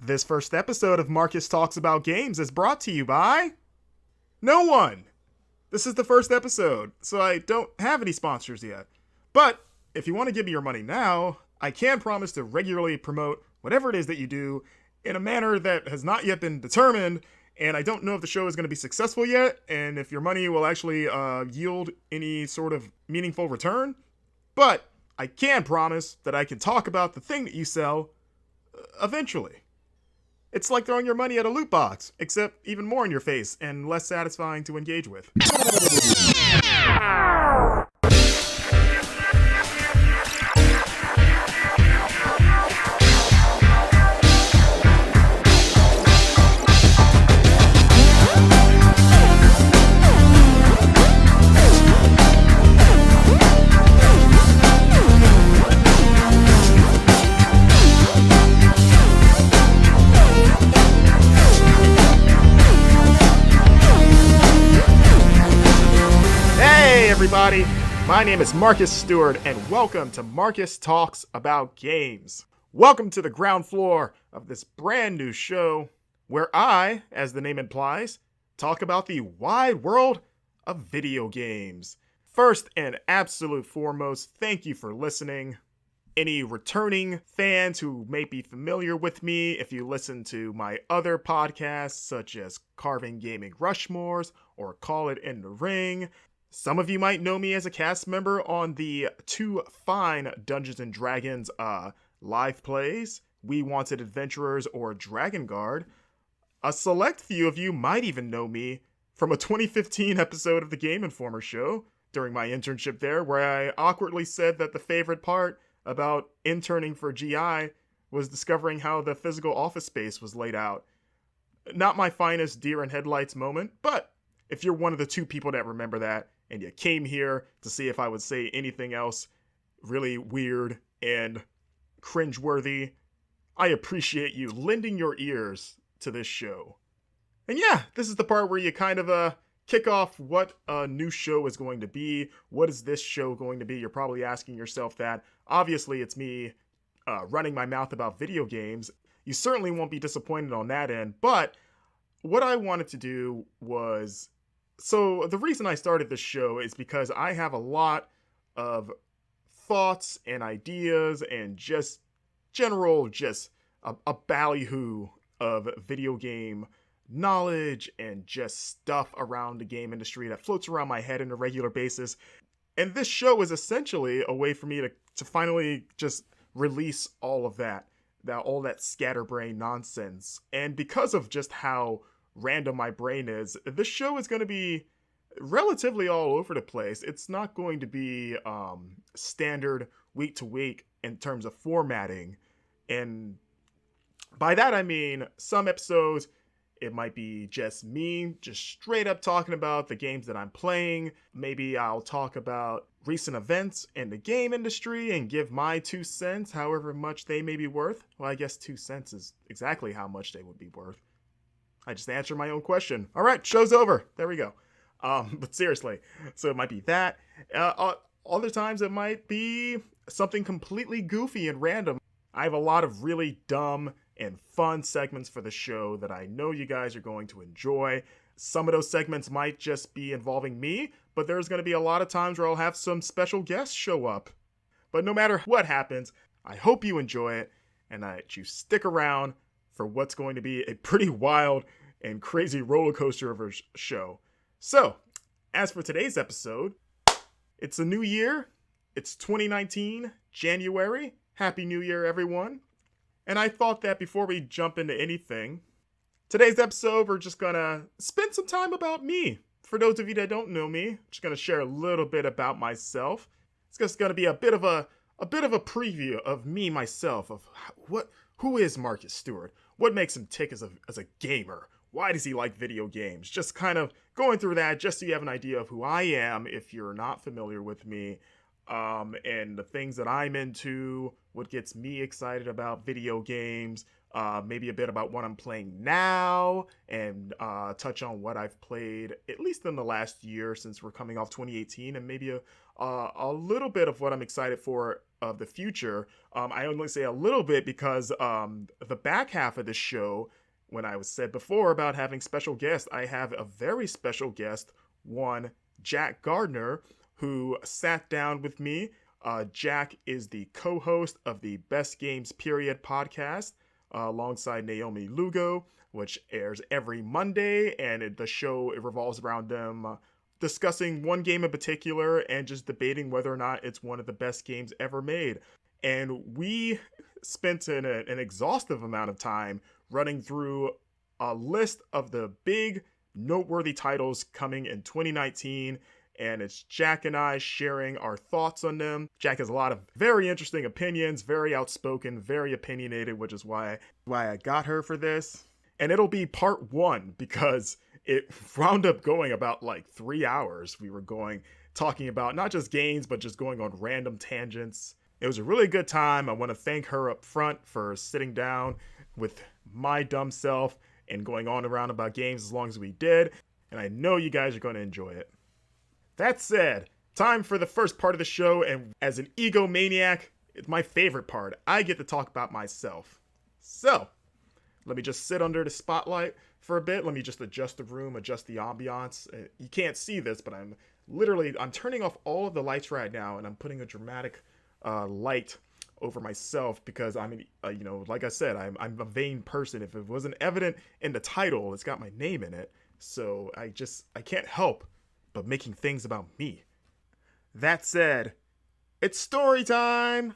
This first episode of Marcus Talks About Games is brought to you by no one. This is the first episode, so I don't have any sponsors yet. But if you want to give me your money now, I can promise to regularly promote whatever it is that you do in a manner that has not yet been determined, and I don't know if the show is going to be successful yet, and if your money will actually yield any sort of meaningful return. But I can promise that I can talk about the thing that you sell eventually. It's like throwing your money at a loot box, except even more in your face and less satisfying to engage with. Everybody, my name is Marcus Stewart, and welcome to Marcus Talks About Games. Welcome to the ground floor of this brand new show where I, as the name implies, talk about the wide world of video games. First and absolute foremost, thank you for listening. Any returning fans who may be familiar with me, if you listen to my other podcasts such as Carving Gaming Rushmores or Call It in the Ring, some of you might know me as a cast member on the two fine Dungeons & Dragons live plays, We Wanted Adventurers or Dragon Guard. A select few of you might even know me from a 2015 episode of the Game Informer show during my internship there, where I awkwardly said that the favorite part about interning for GI was discovering how the physical office space was laid out. Not my finest deer in headlights moment, but if you're one of the two people that remember that, and you came here to see if I would say anything else really weird and cringeworthy, I appreciate you lending your ears to this show. And yeah, this is the part where you kind of kick off what a new show is going to be. What is this show going to be? You're probably asking yourself that. Obviously, it's me running my mouth about video games. You certainly won't be disappointed on that end, but what I wanted to do was... So the reason I started this show is because I have a lot of thoughts and ideas and just general, a ballyhoo of video game knowledge and just stuff around the game industry that floats around my head on a regular basis. And this show is essentially a way for me to finally just release all of that all that scatterbrain nonsense. And because of just how random my brain is, this show is going to be relatively all over the place. It's not going to be standard week to week in terms of formatting, and by that I mean some episodes it might be just me just straight up talking about the games that I'm playing. Maybe I'll talk about recent events in the game industry and give my 2 cents, however much they may be worth. Well, I guess 2 cents is exactly how much they would be worth. I just answered my own question. All right, show's over. There we go. But seriously, so it might be that. Other times it might be something completely goofy and random. I have a lot of really dumb and fun segments for the show that I know you guys are going to enjoy. Some of those segments might just be involving me, but there's going to be a lot of times where I'll have some special guests show up. But no matter what happens, I hope you enjoy it and that you stick around for what's going to be a pretty wild and crazy roller coaster of a show. So, as for today's episode, it's a new year. It's 2019, January. Happy New Year, everyone. And I thought that before we jump into anything, today's episode, we're just gonna spend some time about me. For those of you that don't know me, I'm just gonna share a little bit about myself. It's just gonna be a bit of a preview of me, myself, of who is Marcus Stewart? What makes him tick as a gamer? Why does he like video games? Just kind of going through that just so you have an idea of who I am if you're not familiar with me, and the things that I'm into, what gets me excited about video games, maybe a bit about what I'm playing now, and touch on what I've played, at least in the last year since we're coming off 2018, and maybe a little bit of what I'm excited for of the future. I only say a little bit because the back half of the show, when I was said before about having special guests, I have a very special guest, one Jack Gardner, who sat down with me. Jack is the co-host of the Best Games Period podcast, alongside Naomi Lugo, which airs every Monday, and the show, it revolves around them discussing one game in particular and just debating whether or not it's one of the best games ever made. And we spent an exhaustive amount of time running through a list of the big noteworthy titles coming in 2019, and it's Jack and I sharing our thoughts on them. Jack has a lot of very interesting opinions, very outspoken, very opinionated, which is why I got her for this. And it'll be part one because it wound up going about like 3 hours. We were talking about not just games, but just going on random tangents. It was a really good time. I want to thank her up front for sitting down with my dumb self and going on around about games as long as we did. And I know you guys are going to enjoy it. That said, time for the first part of the show, and as an egomaniac, it's my favorite part. I get to talk about myself. So, let me just sit under the spotlight for a bit. Let me just adjust the room, adjust the ambiance. You can't see this, but I'm turning off all of the lights right now, and I'm putting a dramatic light over myself because I'm, like I said, I'm a vain person. If it wasn't evident in the title, it's got my name in it. So I can't help but making things about me. That said, it's story time!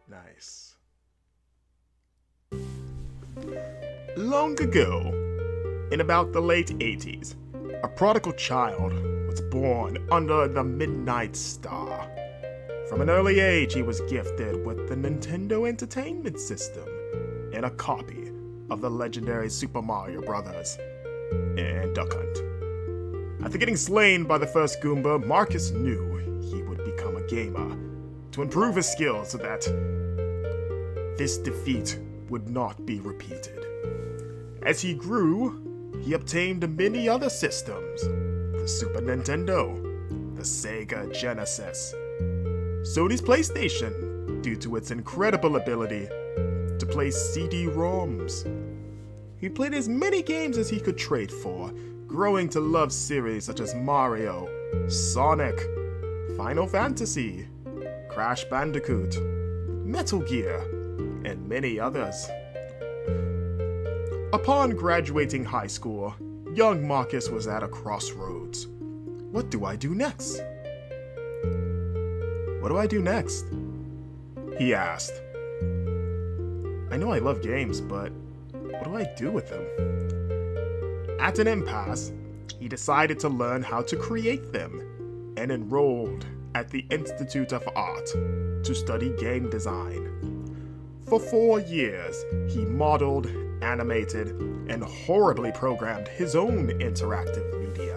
Nice. Long ago, in about the late 80s, a prodigal child was born under the Midnight Star. From an early age, he was gifted with the Nintendo Entertainment System and a copy of the legendary Super Mario Bros. And Duck Hunt. After getting slain by the first Goomba, Marcus knew he would become a gamer to improve his skills so that this defeat would not be repeated. As he grew, he obtained many other systems: the Super Nintendo, the Sega Genesis, Sony's PlayStation, due to its incredible ability to play CD-ROMs. He played as many games as he could trade for, growing to love series such as Mario, Sonic, Final Fantasy, Crash Bandicoot, Metal Gear, and many others. Upon graduating high school, young Marcus was at a crossroads. What do I do next? What do I do next? He asked. I know I love games, but what do I do with them? At an impasse, he decided to learn how to create them and enrolled at the Institute of Art to study game design. For 4 years, he modeled, animated, and horribly programmed his own interactive media.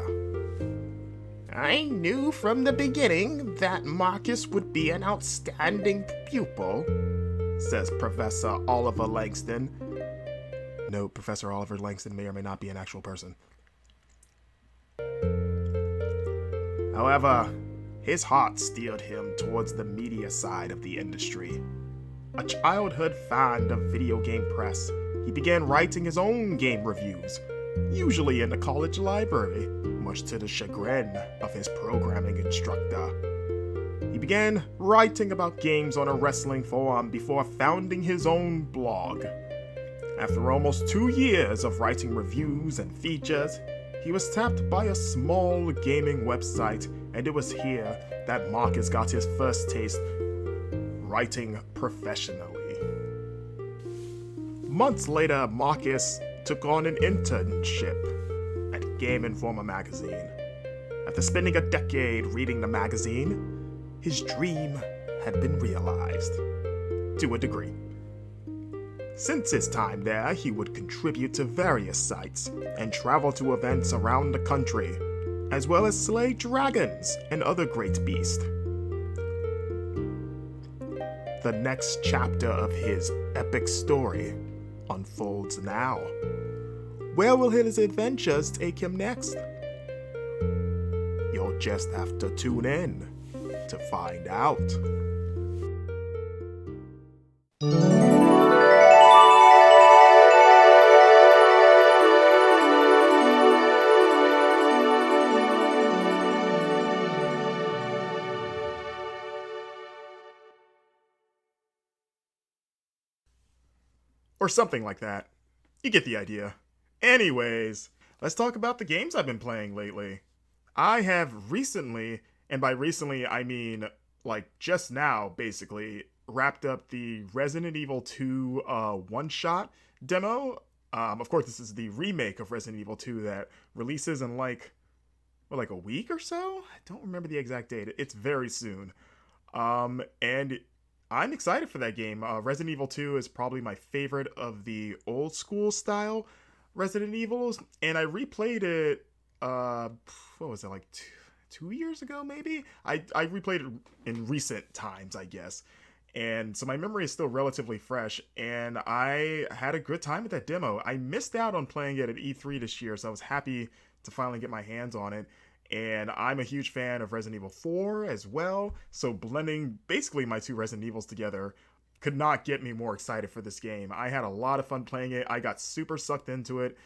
I knew from the beginning that Marcus would be an outstanding pupil, says Professor Oliver Langston. No, Professor Oliver Langston may or may not be an actual person. However, his heart steered him towards the media side of the industry. A childhood fan of video game press, he began writing his own game reviews, usually in the college library, much to the chagrin of his programming instructor. He began writing about games on a wrestling forum before founding his own blog. After almost 2 years of writing reviews and features, he was tapped by a small gaming website, and it was here that Marcus got his first taste writing professionally. Months later, Marcus took on an internship at Game Informer magazine. After spending a decade reading the magazine, his dream had been realized. To a degree. Since his time there, he would contribute to various sites and travel to events around the country, as well as slay dragons and other great beasts. The next chapter of his epic story unfolds now. Where will his adventures take him next? You'll just have to tune in to find out. Or something like that. You get the idea. Anyways, let's talk about the games I've been playing lately. I have recently, and by recently I mean like just now basically, wrapped up the Resident Evil 2 one-shot demo. Of course, this is the remake of Resident Evil 2 that releases in like a week or so? I don't remember the exact date. It's very soon. And I'm excited for that game. Resident Evil 2 is probably my favorite of the old school style Resident Evils, and I replayed it, what was it, like 2 years ago, maybe? I replayed it in recent times, I guess. And so my memory is still relatively fresh, and I had a good time with that demo. I missed out on playing it at E3 this year, so I was happy to finally get my hands on it. And I'm a huge fan of Resident Evil 4 as well, so blending basically my two Resident Evils together could not get me more excited for this game. I had a lot of fun playing it. I got super sucked into it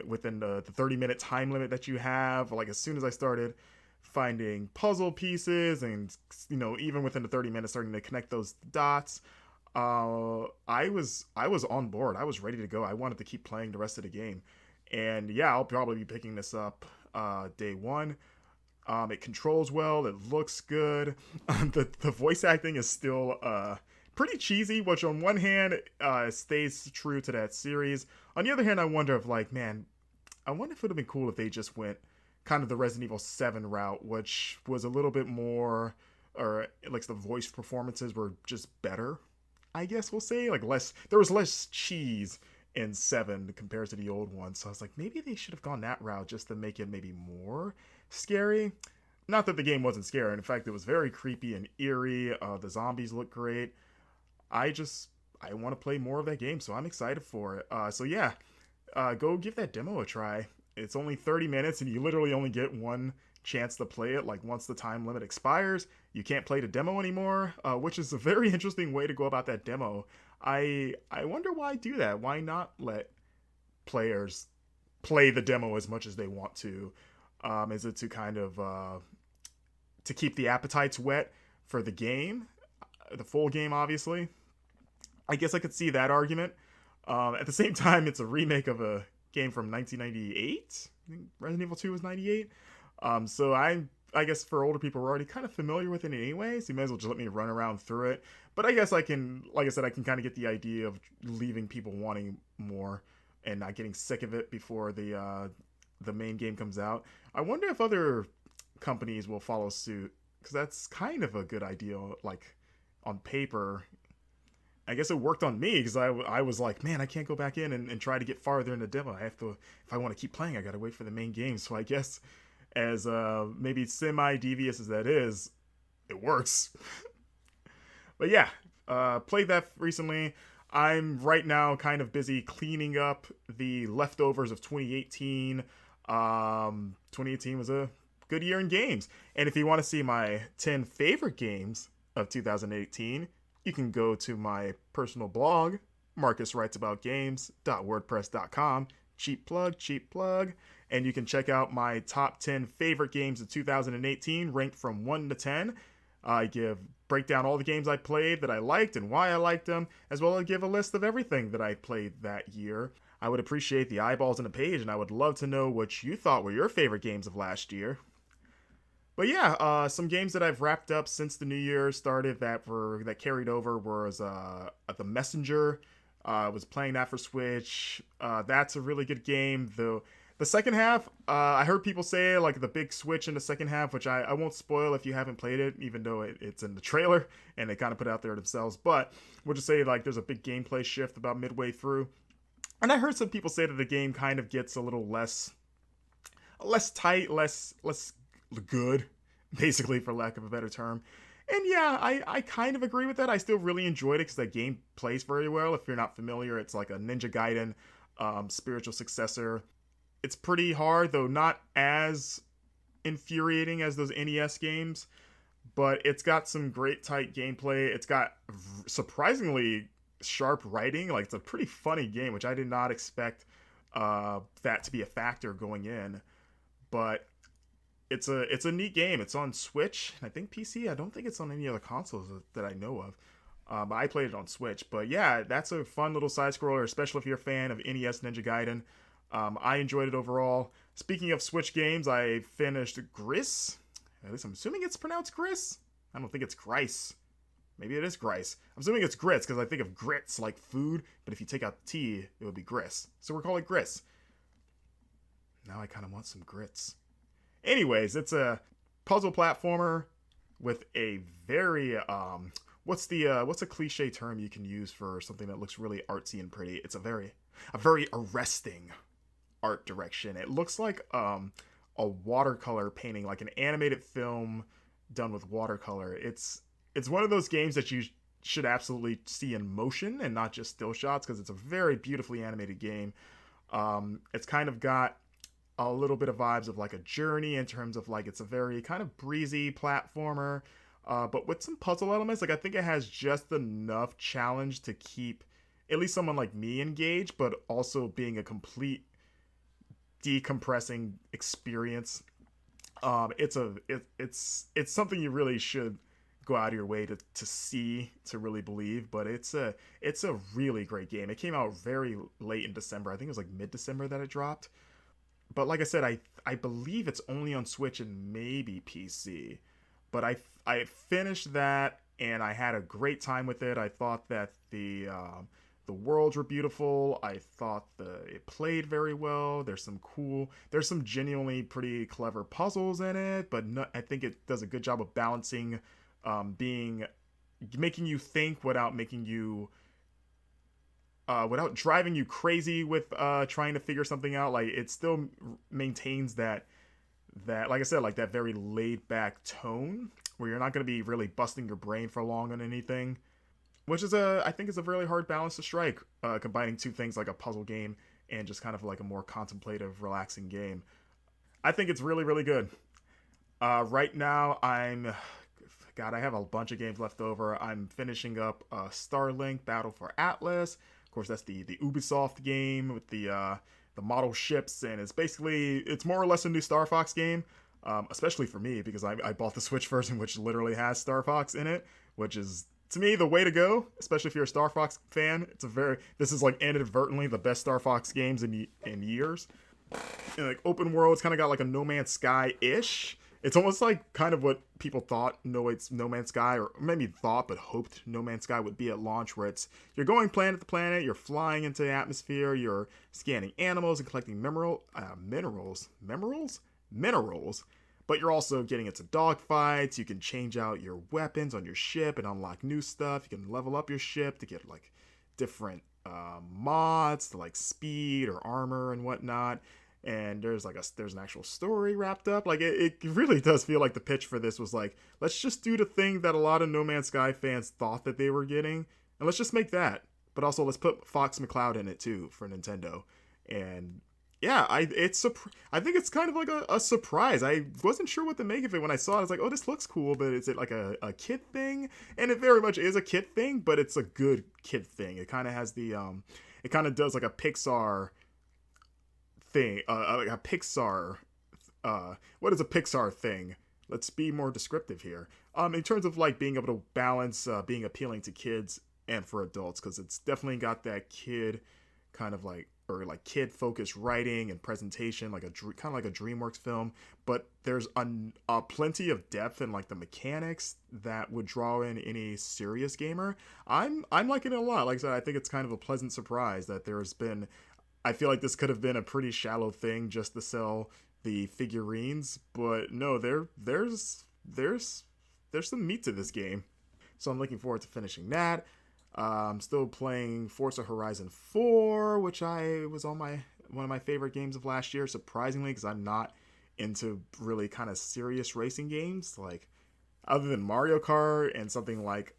within the 30-minute time limit that you have. Like, as soon as I started finding puzzle pieces and, even within the 30 minutes starting to connect those dots, I was on board. I was ready to go. I wanted to keep playing the rest of the game. And yeah, I'll probably be picking this up day one. It controls well. It looks good. The voice acting is still pretty cheesy, which on one hand stays true to that series. On the other hand, I wonder if I wonder if it would have been cool if they just went kind of the Resident Evil 7 route, which was a little bit more, or like the voice performances were just better, I guess we'll say. There was less cheese in 7 compared to the old one. So I was like, maybe they should have gone that route just to make it maybe more scary. Not that the game wasn't scary. In fact, it was very creepy and eerie. The zombies look great. I want to play more of that game, so I'm excited for it. So yeah, go give that demo a try. It's only 30 minutes, and you literally only get one chance to play it. Like, once the time limit expires, you can't play the demo anymore, which is a very interesting way to go about that demo. I wonder why do that. Why not let players play the demo as much as they want to? Is it to kind of to keep the appetites wet for the game, the full game, obviously? I guess I could see that argument. At the same time, it's a remake of a game from 1998. I think Resident Evil 2 was 98. So I guess for older people, we're already kind of familiar with it anyway, so you may as well just let me run around through it. But I guess I can, like I said, I can kind of get the idea of leaving people wanting more and not getting sick of it before the main game comes out. I wonder if other companies will follow suit, because that's kind of a good idea, like, on paper. I guess it worked on me, because I was like, man, I can't go back in and try to get farther in the demo. I have to, if I want to keep playing, I gotta wait for the main game. So I guess, as maybe semi-devious as that is, it works. But yeah, played that recently. I'm right now kind of busy cleaning up the leftovers of 2018. 2018 was a good year in games. And if you want to see my 10 favorite games of 2018, you can go to my personal blog, marcuswritesaboutgames.wordpress.com. Cheap plug. And you can check out my top 10 favorite games of 2018, ranked from 1 to 10. I break down all the games I played that I liked and why I liked them, as well as give a list of everything that I played that year. I would appreciate the eyeballs on the page, and I would love to know what you thought were your favorite games of last year. But yeah, some games that I've wrapped up since the new year started that carried over was The Messenger. I was playing that for Switch. That's a really good game, though. The second half, I heard people say like the big switch in the second half, which I won't spoil if you haven't played it, even though it's in the trailer and they kind of put it out there themselves. But we'll just say like there's a big gameplay shift about midway through. And I heard some people say that the game kind of gets a little less tight, less good, basically, for lack of a better term. And yeah, I kind of agree with that. I still really enjoyed it because that game plays very well. If you're not familiar, it's like a Ninja Gaiden spiritual successor. It's pretty hard, though not as infuriating as those NES games, but it's got some great tight gameplay. It's got surprisingly sharp writing. Like, it's a pretty funny game, which I did not expect that to be a factor going in. But it's a neat game. It's on Switch, and I think PC. I don't think it's on any other consoles that I know of. But I played it on Switch. But yeah, that's a fun little side scroller, especially if you're a fan of NES Ninja Gaiden. I enjoyed it overall. Speaking of Switch games, I finished Gris. At least I'm assuming it's pronounced Gris. I don't think it's Grice. Maybe it is Grice. I'm assuming it's grits because I think of grits like food, but if you take out the T, it would be Gris. So we're calling it Gris. Now I kind of want some grits. Anyways, it's a puzzle platformer with a very what's a cliche term you can use for something that looks really artsy and pretty? It's a very arresting art direction. It looks like a watercolor painting, like an animated film done with watercolor. It's one of those games that you should absolutely see in motion and not just still shots, because it's a very beautifully animated game. It's kind of got a little bit of vibes of like a Journey in terms of like it's a very kind of breezy platformer, but with some puzzle elements. Like I think it has just enough challenge to keep at least someone like me engaged, but also being a complete decompressing experience. It's something you really should go out of your way to see, to really believe. But it's a really great game. It came out very late in December. I think it was like mid-December that it dropped. But like I said, I believe it's only on Switch and maybe PC. But I finished that and I had a great time with it. I thought that the worlds were beautiful. I thought it played very well. There's some genuinely pretty clever puzzles in it. But I think it does a good job of balancing, making you think without making you without driving you crazy with trying to figure something out. Like it still maintains that like I said, like that very laid back tone where you're not going to be really busting your brain for long on anything, which is I think is a really hard balance to strike, combining two things like a puzzle game and just kind of like a more contemplative, relaxing game. I think it's really, really good. Right now, I have a bunch of games left over. I'm finishing up Starlink Battle for Atlas. Of course, that's the Ubisoft game with the model ships, and it's more or less a new Star Fox game, especially for me because I bought the Switch version, which literally has Star Fox in it, which is, to me, the way to go, especially if you're a Star Fox fan. This is like inadvertently the best Star Fox games in years. And like open world, it's kind of got like a No Man's Sky-ish. It's almost like kind of what people thought No Man's Sky, or maybe thought but hoped No Man's Sky would be at launch, where you're going planet to planet, you're flying into the atmosphere, you're scanning animals and collecting minerals, but you're also getting into dogfights. You can change out your weapons on your ship and unlock new stuff. You can level up your ship to get like different mods to like speed or armor and whatnot. And there's an actual story wrapped up. Like it really does feel like the pitch for this was like, let's just do the thing that a lot of No Man's Sky fans thought that they were getting, and let's just make that. But also let's put Fox McCloud in it too for Nintendo. And yeah, I think it's kind of like a surprise. I wasn't sure what to make of it when I saw it. I was like, oh, this looks cool, but is it like a kid thing? And it very much is a kid thing, but it's a good kid thing. It kind of has it kind of does like a Pixar thing, like a Pixar. What is a Pixar thing? Let's be more descriptive here. In terms of like being able to balance being appealing to kids and for adults, because it's definitely got that kid kind of like, or like kid focused writing and presentation, like kind of like a DreamWorks film, but there's plenty of depth in like the mechanics that would draw in any serious gamer. I'm liking it a lot. Like I said, I think it's kind of a pleasant surprise that there's been I feel like this could have been a pretty shallow thing just to sell the figurines, but no, there's some meat to this game. So I'm looking forward to finishing that. I'm still playing Forza Horizon 4, which I was on my one of my favorite games of last year, surprisingly, because I'm not into really kind of serious racing games, like other than Mario Kart and something like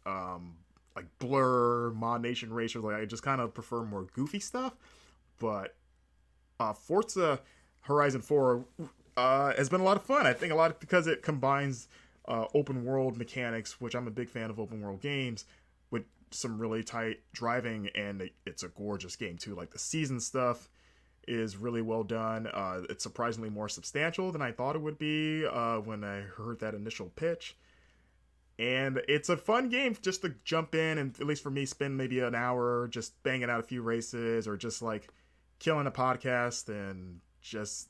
Blur, Mod Nation Racers. Like I just kind of prefer more goofy stuff. But Forza Horizon 4 has been a lot of fun. I think a lot because it combines open world mechanics, which I'm a big fan of open world games, with some really tight driving, and it's a gorgeous game too. Like the season stuff is really well done. It's surprisingly more substantial than I thought it would be when I heard that initial pitch. And it's a fun game just to jump in and, at least for me, spend maybe an hour just banging out a few races or just like killing a podcast and just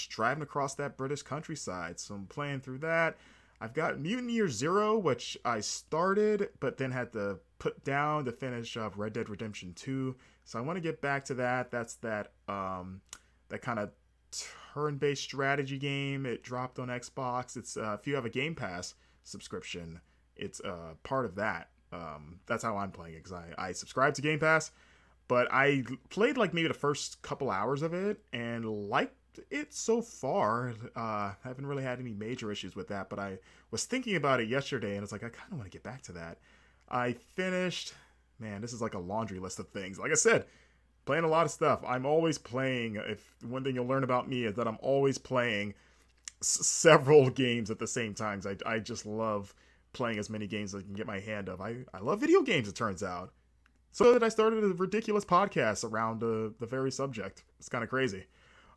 driving across that British countryside. So I'm playing through that. I've got Mutant Year Zero, which I started but then had to put down to finish Red Dead Redemption 2. So I want to get back to that. That's that kind of turn-based strategy game. It dropped on Xbox. It's if you have a Game Pass subscription, it's part of that. That's how I'm playing it, because I subscribe to Game Pass. But I played like maybe the first couple hours of it and liked it so far. I haven't really had any major issues with that, but I was thinking about it yesterday and it's like I kind of want to get back to that. I finished, man, this is like a laundry list of things. Like I said, playing a lot of stuff. I'm always playing. If one thing you'll learn about me is that I'm always playing several games at the same time. I just love playing as many games as I can get my hand of. I love video games, it turns out. So that I started a ridiculous podcast around the very subject. It's kind of crazy.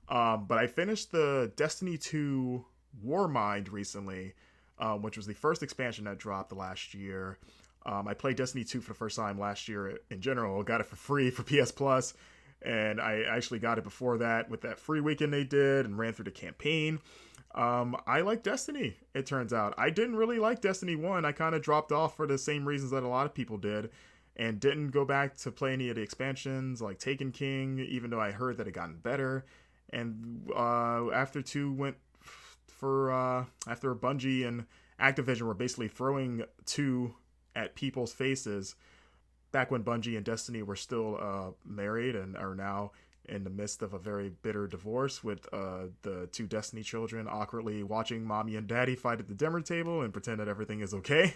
But I finished the Destiny 2 Warmind recently, which was the first expansion that dropped last year. I played Destiny 2 for the first time last year in general. Got it for free for PS Plus. And I actually got it before that with that free weekend they did and ran through the campaign. I like Destiny, it turns out. I didn't really like Destiny 1. I kind of dropped off for the same reasons that a lot of people did. And didn't go back to play any of the expansions like Taken King, even though I heard that it gotten better. And after 2 went for after Bungie and Activision were basically throwing 2 at people's faces back when Bungie and Destiny were still married and are now in the midst of a very bitter divorce, with the 2 Destiny children awkwardly watching mommy and daddy fight at the dinner table and pretend that everything is okay.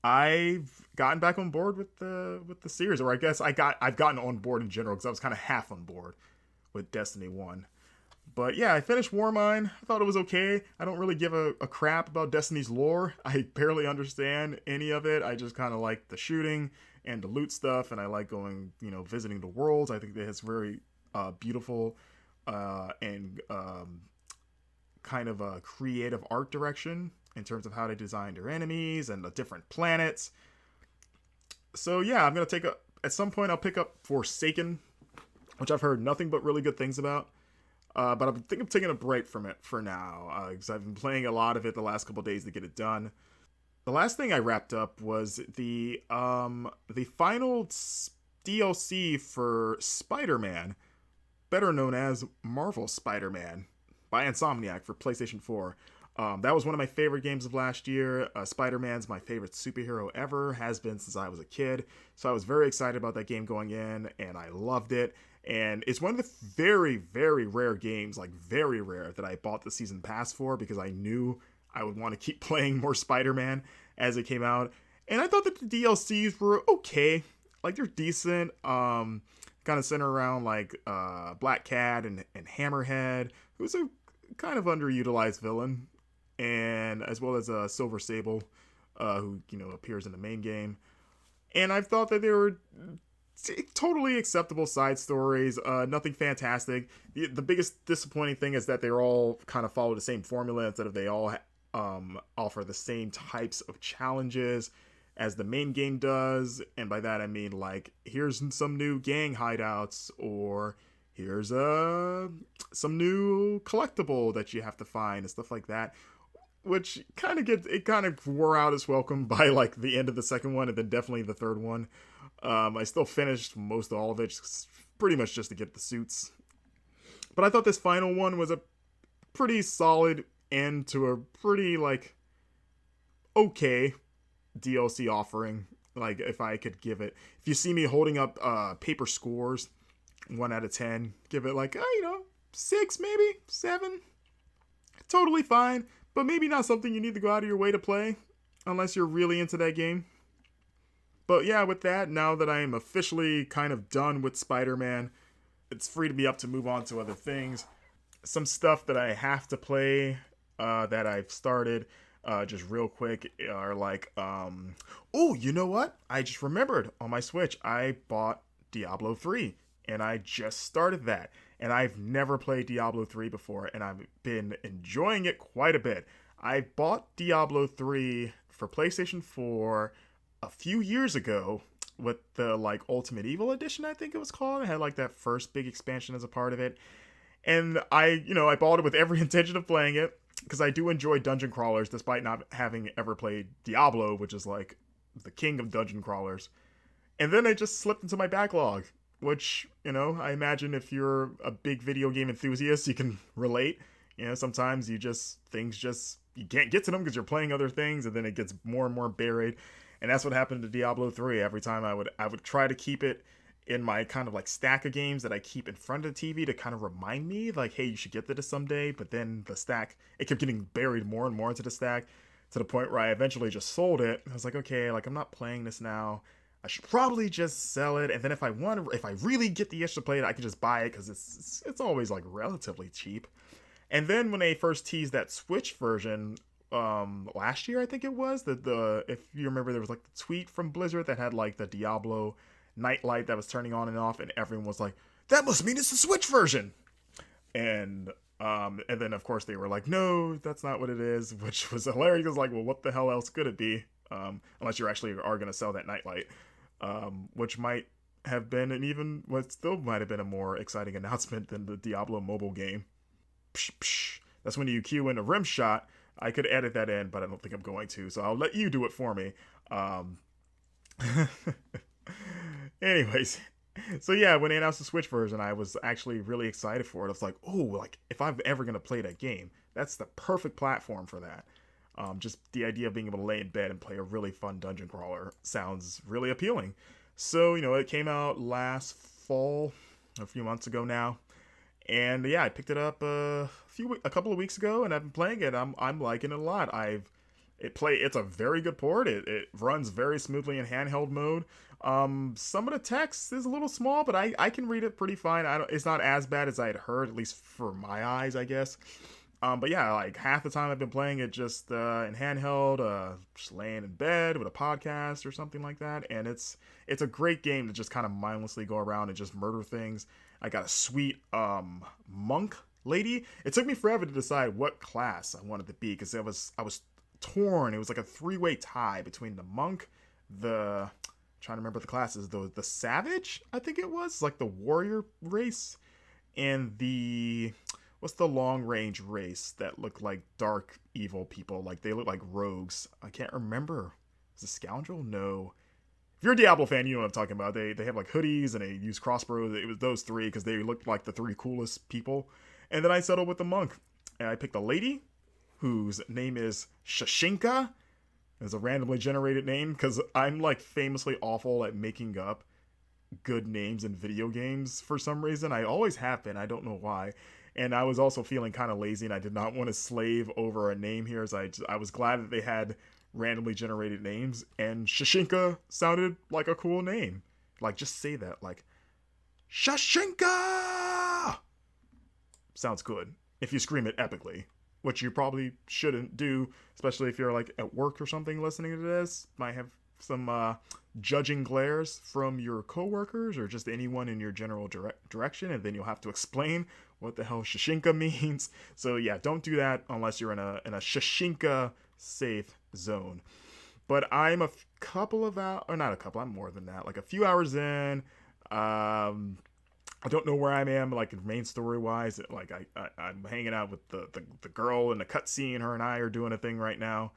I've gotten back on board with the series, or I guess I've gotten on board in general, because I was kind of half on board with Destiny 1. But yeah, I finished Warmind. I thought it was okay. I don't really give a crap about Destiny's lore. I barely understand any of it. I just kind of like the shooting and the loot stuff, and I like going, visiting the worlds. I think that it's very beautiful and kind of a creative art direction in terms of how they designed their enemies and the different planets. So yeah, I'm gonna at some point I'll pick up Forsaken, which I've heard nothing but really good things about. But I think I'm taking a break from it for now, because I've been playing a lot of it the last couple days to get it done. The last thing I wrapped up was the final DLC for Spider-Man, better known as Marvel Spider-Man, by Insomniac for PlayStation 4. That was one of my favorite games of last year. Spider-Man's my favorite superhero ever, has been since I was a kid. So I was very excited about that game going in, and I loved it. And it's one of the very, very rare games, like very rare, that I bought the season pass for, because I knew I would want to keep playing more Spider-Man as it came out. And I thought that the DLCs were okay. Like, they're decent. Kind of center around like Black Cat and Hammerhead, who's a kind of underutilized villain, and as well as Silver Sable, who appears in the main game. And I thought that they were totally acceptable side stories, nothing fantastic. The biggest disappointing thing is that they all kind of follow the same formula, instead of they all offer the same types of challenges as the main game does. And by that I mean, like, here's some new gang hideouts, or here's some new collectible that you have to find and stuff like that, which kind of wore out its welcome by like the end of the second one, and then definitely the third one. I still finished most all of it, pretty much just to get the suits. But I thought this final one was a pretty solid end to a pretty, like, okay DLC offering. Like, if I could give it, if you see me holding up paper scores, 1 out of 10, give it like, 6, maybe 7. Totally fine, but maybe not something you need to go out of your way to play unless you're really into that game. But yeah, with that, now that I am officially kind of done with Spider-Man, it's free to be up to move on to other things. Some stuff that I have to play that I've started, just real quick, are like, oh, you know what? I just remembered on my Switch, I bought Diablo 3, and I just started that. And I've never played Diablo 3 before, and I've been enjoying it quite a bit. I bought Diablo 3 for PlayStation 4 a few years ago with the like Ultimate Evil edition, I think it was called. It had like that first big expansion as a part of it. And I bought it with every intention of playing it because I do enjoy dungeon crawlers despite not having ever played Diablo, which is like the king of dungeon crawlers. And then it just slipped into my backlog, which, I imagine if you're a big video game enthusiast, you can relate. Sometimes you can't get to them because you're playing other things, and then it gets more and more buried. And that's what happened to Diablo 3. Every time I would try to keep it in my kind of like stack of games that I keep in front of the TV to kind of remind me, like, hey, you should get to this someday. But then the stack, it kept getting buried more and more into the stack to the point where I eventually just sold it. I was like, okay, like I'm not playing this now. I should probably just sell it. And then if I really get the itch to play it, I can just buy it because it's always like relatively cheap. And then when they first teased that Switch version, last year I think it was, the if you remember, there was like the tweet from Blizzard that had like the Diablo nightlight that was turning on and off, and everyone was like, that must mean it's the Switch version. And then of course they were like, no, that's not what it is, which was hilarious. It was like, well, what the hell else could it be, unless you actually are going to sell that nightlight, which might have been what still might have been a more exciting announcement than the Diablo mobile game. Psh, psh. That's when you cue in a rim shot. I could edit that in, but I don't think I'm going to, so I'll let you do it for me. Anyways, so yeah, when they announced the Switch version, I was actually really excited for it. I was like, oh, like, if I'm ever going to play that game, that's the perfect platform for that. Just the idea of being able to lay in bed and play a really fun dungeon crawler sounds really appealing. So, it came out last fall, a few months ago now. And yeah, I picked it up a couple of weeks ago, and I've been playing it. I'm liking it a lot. It's a very good port. It runs very smoothly in handheld mode. Some of the text is a little small, but I can read it pretty fine. It's not as bad as I had heard, at least for my eyes, I guess. But yeah, like half the time I've been playing it just in handheld, just laying in bed with a podcast or something like that. And it's a great game to just kind of mindlessly go around and just murder things. I got a sweet monk lady. It took me forever to decide what class I wanted to be because I was torn. It was like a 3-way tie between the monk, I'm trying to remember the classes, the savage, I think it was, like the warrior race, and what's the long range race that look like dark evil people, like they look like rogues. I can't remember. Is it scoundrel? No. If you're a Diablo fan, you know what I'm talking about. They have like hoodies and they use crossbows. It was those three because they looked like the 3 coolest people. And then I settled with the monk. And I picked a lady whose name is Shashinka. It's a randomly generated name because I'm like famously awful at making up good names in video games for some reason. I always have been. I don't know why. And I was also feeling kind of lazy and I did not want to slave over a name here. So I was glad that they had randomly generated names, and Shashinka sounded like a cool name. Like, just say that, like, Shashinka! Sounds good. If you scream it epically, which you probably shouldn't do, especially if you're, like, at work or something listening to this. Might have some judging glares from your coworkers or just anyone in your general direction, and then you'll have to explain what the hell Shashinka means. So yeah, don't do that unless you're in a Shashinka safe zone. But I'm a couple of hours, or not a couple, I'm more than that, like a few hours in. I don't know where I am, like main story wise. Like I'm hanging out with the girl in the cutscene. Her and I are doing a thing right now.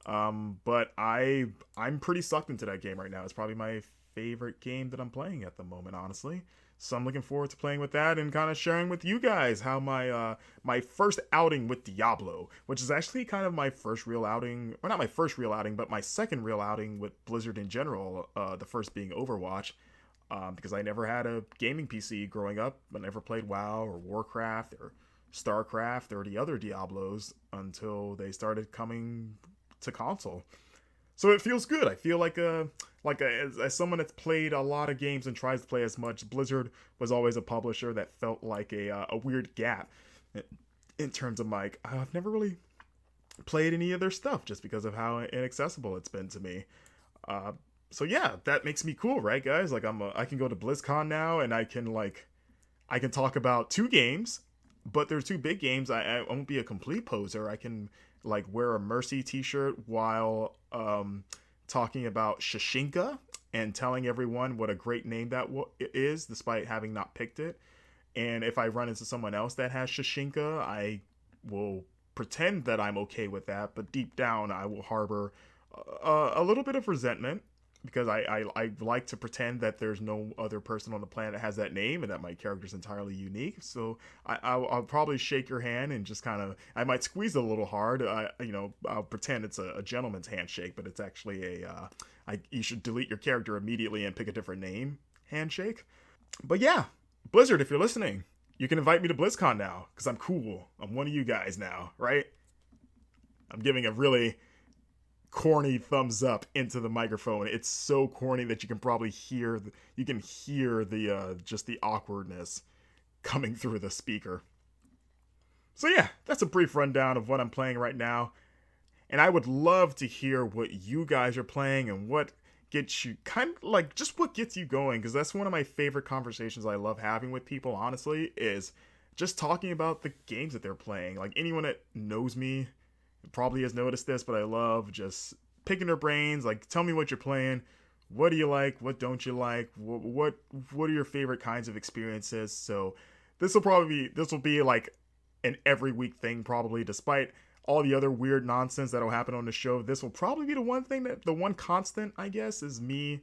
But I'm pretty sucked into that game right now. It's probably my favorite game that I'm playing at the moment, honestly. So I'm looking forward to playing with that and kind of sharing with you guys how my first outing with Diablo, which is actually kind of my first real outing, or not my first real outing, but my second real outing with Blizzard in general. The first being Overwatch, because I never had a gaming PC growing up. I never played WoW or Warcraft or StarCraft or the other Diablos until they started coming to console. So it feels good. I feel as someone that's played a lot of games and tries to play as much. Blizzard was always a publisher that felt like a weird gap in terms of like I've never really played any of their stuff just because of how inaccessible it's been to me. So yeah, that makes me cool, right, guys? Like I can go to BlizzCon now and I can talk about two games, but there's two big games. I won't be a complete poser. I can like wear a Mercy t-shirt while talking about Shashinka and telling everyone what a great name that is, despite having not picked it. And if I run into someone else that has Shashinka, I will pretend that I'm okay with that, but deep down I will harbor a little bit of resentment because I like to pretend that there's no other person on the planet that has that name and that my character's entirely unique. So I'll probably shake your hand and just kind of, I might squeeze it a little hard. I'll pretend it's a gentleman's handshake, but it's actually you should delete your character immediately and pick a different name handshake. But yeah, Blizzard, if you're listening, you can invite me to BlizzCon now because I'm cool. I'm one of you guys now, right? I'm giving a really corny thumbs up into the microphone. It's so corny that you can probably hear the just the awkwardness coming through the speaker. So yeah, that's a brief rundown of what I'm playing right now. And I would love to hear what you guys are playing and what gets you what gets you going, because that's one of my favorite conversations I love having with people, honestly, is just talking about the games that they're playing. Like anyone that knows me probably has noticed this, but I love just picking their brains. Like, tell me what you're playing. What do you like? What don't you like? What are your favorite kinds of experiences? So this will be like an every week thing, probably, despite all the other weird nonsense that'll happen on the show. This will probably be the one constant, I guess, is me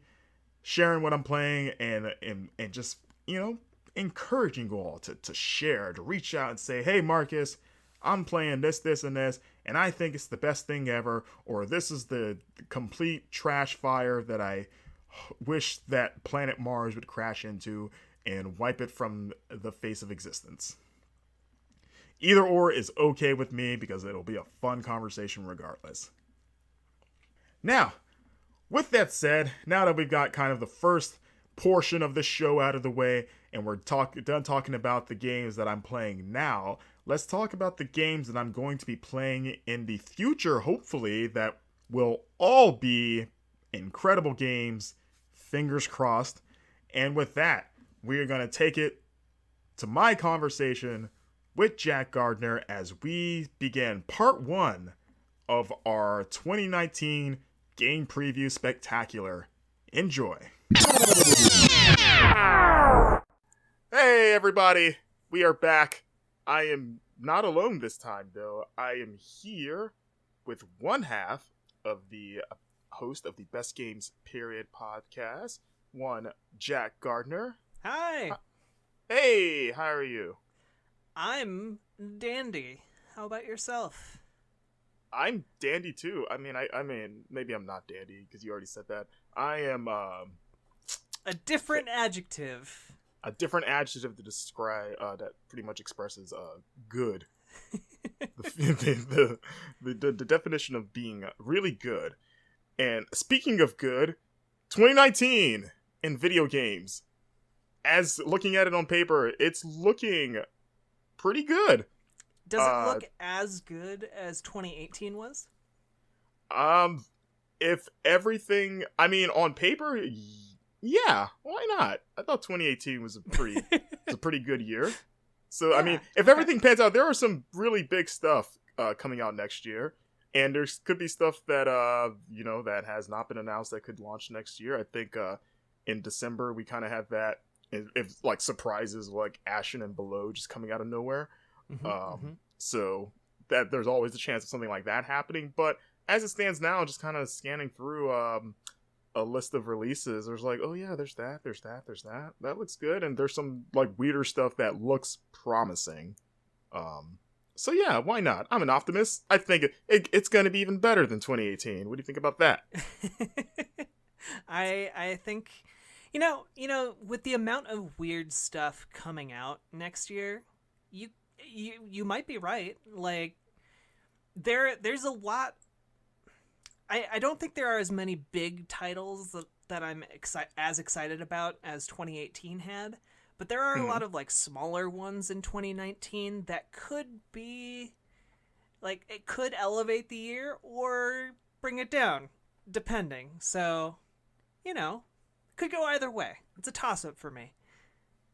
sharing what I'm playing and just, encouraging you all to share, to reach out and say, hey, Marcus, I'm playing this, and this, and I think it's the best thing ever, or this is the complete trash fire that I wish that planet Mars would crash into and wipe it from the face of existence. Either or is okay with me because it'll be a fun conversation regardless. Now, with that said, now that we've got kind of the first portion of the show out of the way and we're done talking about the games that I'm playing now, let's talk about the games that I'm going to be playing in the future, hopefully, that will all be incredible games, fingers crossed. And with that, we are going to take it to my conversation with Jack Gardner as we begin part 1 of our 2019 Game Preview Spectacular. Enjoy. Hey everybody, we are back. I am not alone this time though. I am here with one half of the host of the Best Games Period podcast, one Jack Gardner. Hi. Hey, how are you? I'm dandy. How about yourself? I'm dandy too. I mean, maybe I'm not dandy because you already said that. I am a different adjective. A different adjective to describe that pretty much expresses good. the definition of being really good. And speaking of good, 2019 in video games. As looking at it on paper, it's looking pretty good. Does it look as good as 2018 was? If everything, I mean, on paper, yeah, why not? I thought 2018 was a pretty good year. So, yeah, I mean, if everything pans out, there are some really big stuff coming out next year. And there could be stuff that, that has not been announced that could launch next year. I think in December, we kind of have that, if like surprises like Ashen and Below just coming out of nowhere. So that there's always a chance of something like that happening. But as it stands now, just kind of scanning through, a list of releases, there's like, oh yeah, there's that. That looks good, and there's some like weirder stuff that looks promising. So yeah, why not? I'm an optimist. I think it's going to be even better than 2018. What do you think about that? I think, with the amount of weird stuff coming out next year, you might be right. Like, there's a lot. I don't think there are as many big titles that I'm as excited about as 2018 had. But there are a lot of like smaller ones in 2019 that could be like, it could elevate the year or bring it down, depending. So, could go either way. It's a toss up for me.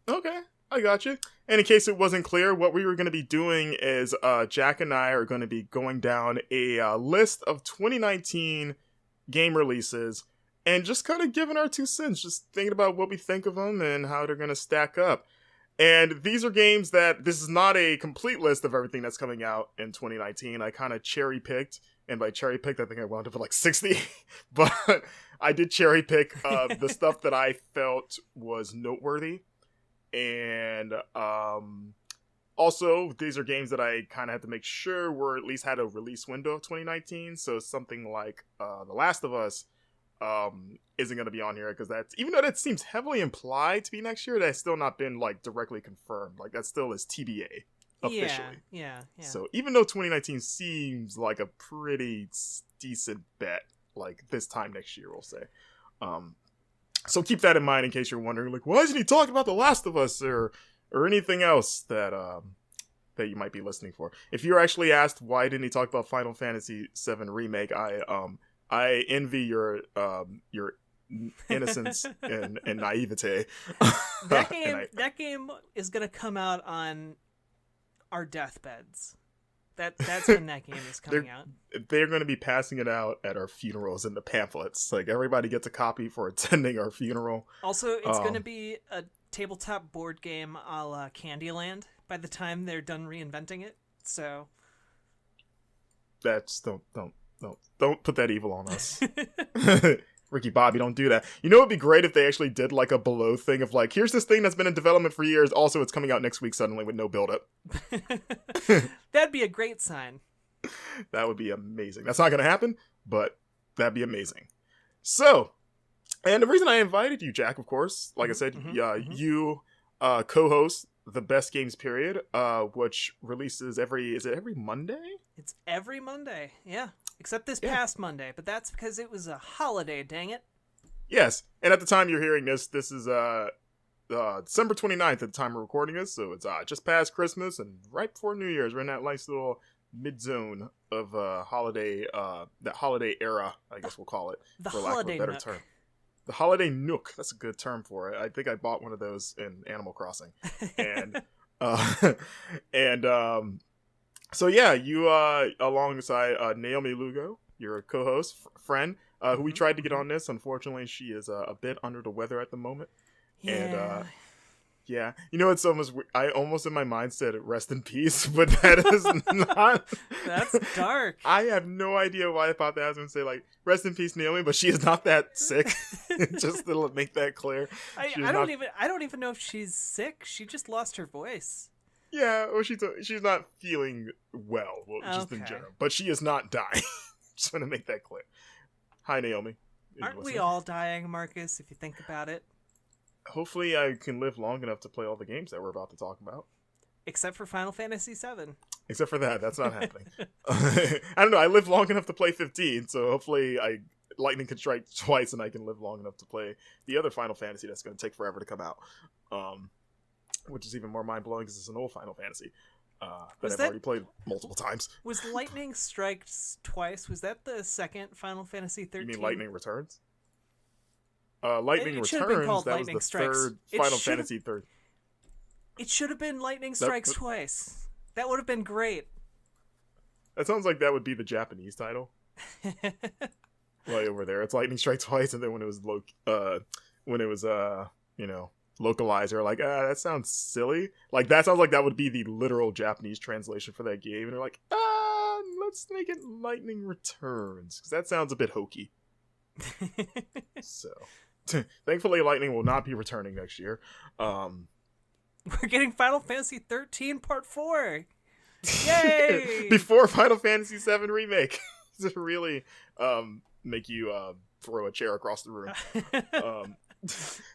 Okay, I got you. And in case it wasn't clear, what we were going to be doing is Jack and I are going to be going down a list of 2019 game releases and just kind of giving our 2 cents, just thinking about what we think of them and how they're going to stack up. And these are games that, this is not a complete list of everything that's coming out in 2019. I kind of cherry picked, and by cherry picked, I think I wound up at like 60. But I did cherry pick the stuff that I felt was noteworthy. And also, these are games that I kind of had to make sure were at least had a release window of 2019. So something like The Last of Us isn't going to be on here, because that's, even though that seems heavily implied to be next year, that's still not been like directly confirmed. Like, that still is TBA officially. Yeah. So even though 2019 seems like a pretty decent bet, like this time next year, we'll say. So keep that in mind in case you're wondering, like, why isn't he talking about The Last of Us or anything else that that you might be listening for? If you're actually asked why didn't he talk about Final Fantasy VII Remake, I envy your innocence and naivete. That game is gonna come out on our deathbeds. That's when that game is coming out. They're going to be passing it out at our funerals in the pamphlets. Like, everybody gets a copy for attending our funeral. Also, it's going to be a tabletop board game a la Candyland by the time they're done reinventing it. So that's don't put that evil on us. Ricky Bobby, don't do that. You know, it'd be great if they actually did like a below thing of like, here's this thing that's been in development for years. Also, it's coming out next week suddenly with no build up. That'd be a great sign. That would be amazing. That's not going to happen, but that'd be amazing. So, and the reason I invited you, Jack, of course, like I said, you co-host The Best Games Period, which releases every Monday? It's every Monday, yeah. Except this past Monday, but that's because it was a holiday, dang it. Yes, and at the time you're hearing this is December 29th at the time we're recording this, so it's just past Christmas and right before New Year's. We're in that nice little mid-zone of holiday, that holiday era, I guess we'll call it, for lack of a better term. The holiday nook, that's a good term for it. I think I bought one of those in Animal Crossing. And so yeah, you alongside Naomi Lugo, your co-host friend, who we tried to get on this. Unfortunately, she is a bit under the weather at the moment. Yeah. And yeah, you know, it's almost, I almost in my mind said rest in peace, but that is not. That's dark. I have no idea why I thought that. I was going to say like rest in peace, Naomi, but she is not that sick. Just to make that clear. I don't even know if she's sick. She just lost her voice. Yeah, or she's not feeling well, just in general. But she is not dying. Just want to make that clear. Hi, Naomi. Aren't we all dying, Marcus, if you think about it? Hopefully I can live long enough to play all the games that we're about to talk about. Except for Final Fantasy VII. Except for that. That's not happening. I don't know. I live long enough to play 15, so hopefully lightning can strike twice and I can live long enough to play the other Final Fantasy that's going to take forever to come out. Which is even more mind-blowing because it's an old Final Fantasy that I've already played multiple times. Was Lightning Strikes Twice, was that the second Final Fantasy 13? You mean Lightning Returns? Lightning Returns, that Lightning was the Strikes. third Final Fantasy third. It should have been Lightning Strikes Twice. That would have been great. That sounds like that would be the Japanese title. Right over there. It's Lightning Strikes Twice, and then when it was localized, they're like, that sounds silly. Like, that sounds like that would be the literal Japanese translation for that game. And they're like, let's make it Lightning Returns, because that sounds a bit hokey. So, thankfully, Lightning will not be returning next year. We're getting Final Fantasy 13 Part 4. Yay! Before Final Fantasy VII Remake. To really make you throw a chair across the room.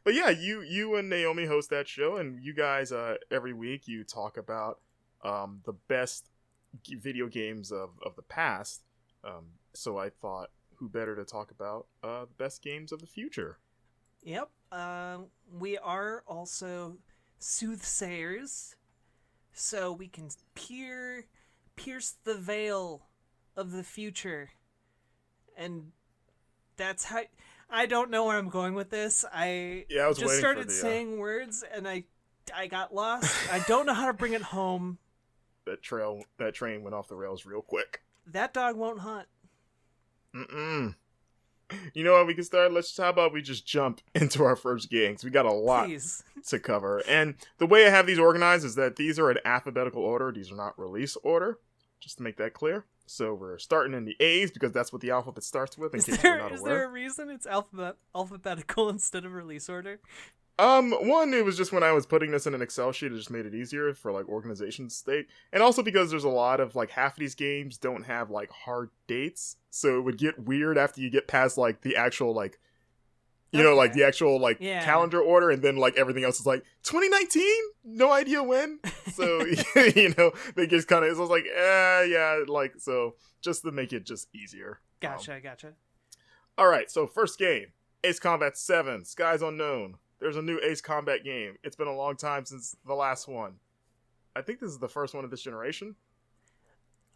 But yeah, you and Naomi host that show, and you guys every week you talk about the best video games of the past. So I thought, who better to talk about the best games of the future? Yep. We are also soothsayers, so we can pierce the veil of the future, and that's how. I don't know where I'm going with this. I was just started saying words, and I got lost. I don't know how to bring it home. That train went off the rails real quick. That dog won't hunt. Mm-mm. You know what, we can start? How about we just jump into our first game? 'Cause we got a lot to cover. And the way I have these organized is that these are in alphabetical order. These are not release order, just to make that clear. So we're starting in the A's because that's what the alphabet starts with, in case you're not aware. Is there a reason it's alphabetical instead of release order? One, it was just when I was putting this in an Excel sheet, it just made it easier for like organization's sake. And also because there's a lot of like half of these games don't have like hard dates. So it would get weird after you get past like the actual like like the actual like calendar order, and then like everything else is like 2019, no idea when. So they just kind of, it was like like, so just to make it just easier. Gotcha. All right, so first game, Ace Combat 7, Skies Unknown. There's a new Ace Combat game. It's been a long time since the last one. I think this is the first one of this generation.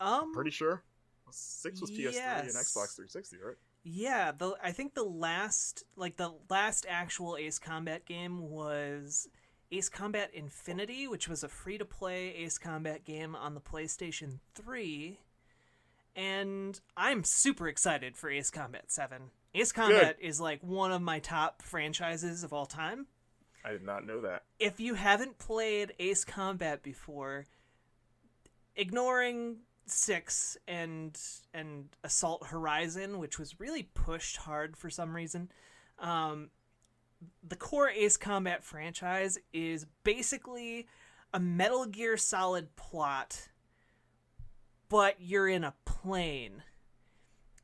I'm pretty sure. 6 was PS3 and Xbox 360, right? Yeah, I think the last actual Ace Combat game was Ace Combat Infinity, which was a free-to-play Ace Combat game on the PlayStation 3. And I'm super excited for Ace Combat 7. Ace Combat is like one of my top franchises of all time. I did not know that. If you haven't played Ace Combat before, ignoring 6 and Assault Horizon, which was really pushed hard for some reason, the core Ace Combat franchise is basically a Metal Gear Solid plot, but you're in a plane.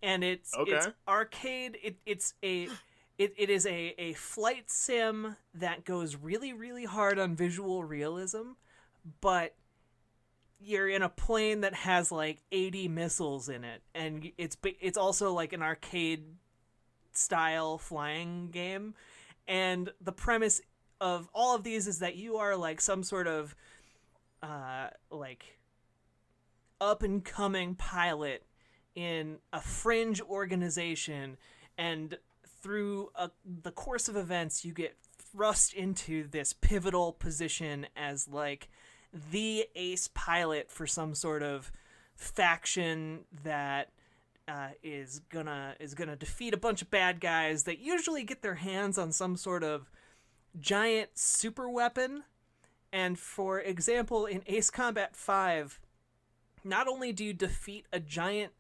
And it's arcade. It is a flight sim that goes really, really hard on visual realism, but you're in a plane that has like 80 missiles in it, and it's also like an arcade style flying game. And the premise of all of these is that you are like some sort of like up and coming pilot in a fringe organization, and through the course of events you get thrust into this pivotal position as like the ace pilot for some sort of faction that is gonna defeat a bunch of bad guys that usually get their hands on some sort of giant super weapon. And for example, in Ace Combat 5, not only do you defeat a giant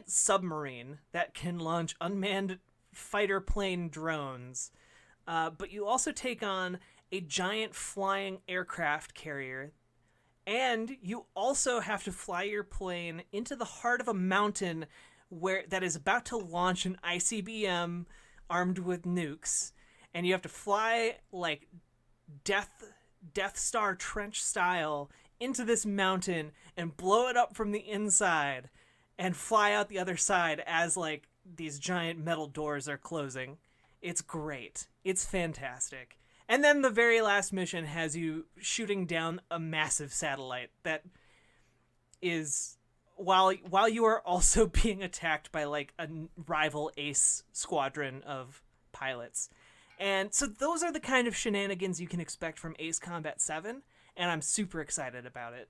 submarine that can launch unmanned fighter plane drones, but you also take on a giant flying aircraft carrier, and you also have to fly your plane into the heart of a mountain that is about to launch an ICBM armed with nukes, and you have to fly like Death Star trench style into this mountain and blow it up from the inside and fly out the other side as like these giant metal doors are closing. It's great. It's fantastic. And then the very last mission has you shooting down a massive satellite that is, while you are also being attacked by like a rival ace squadron of pilots. And so those are the kind of shenanigans you can expect from Ace Combat 7, and I'm super excited about it.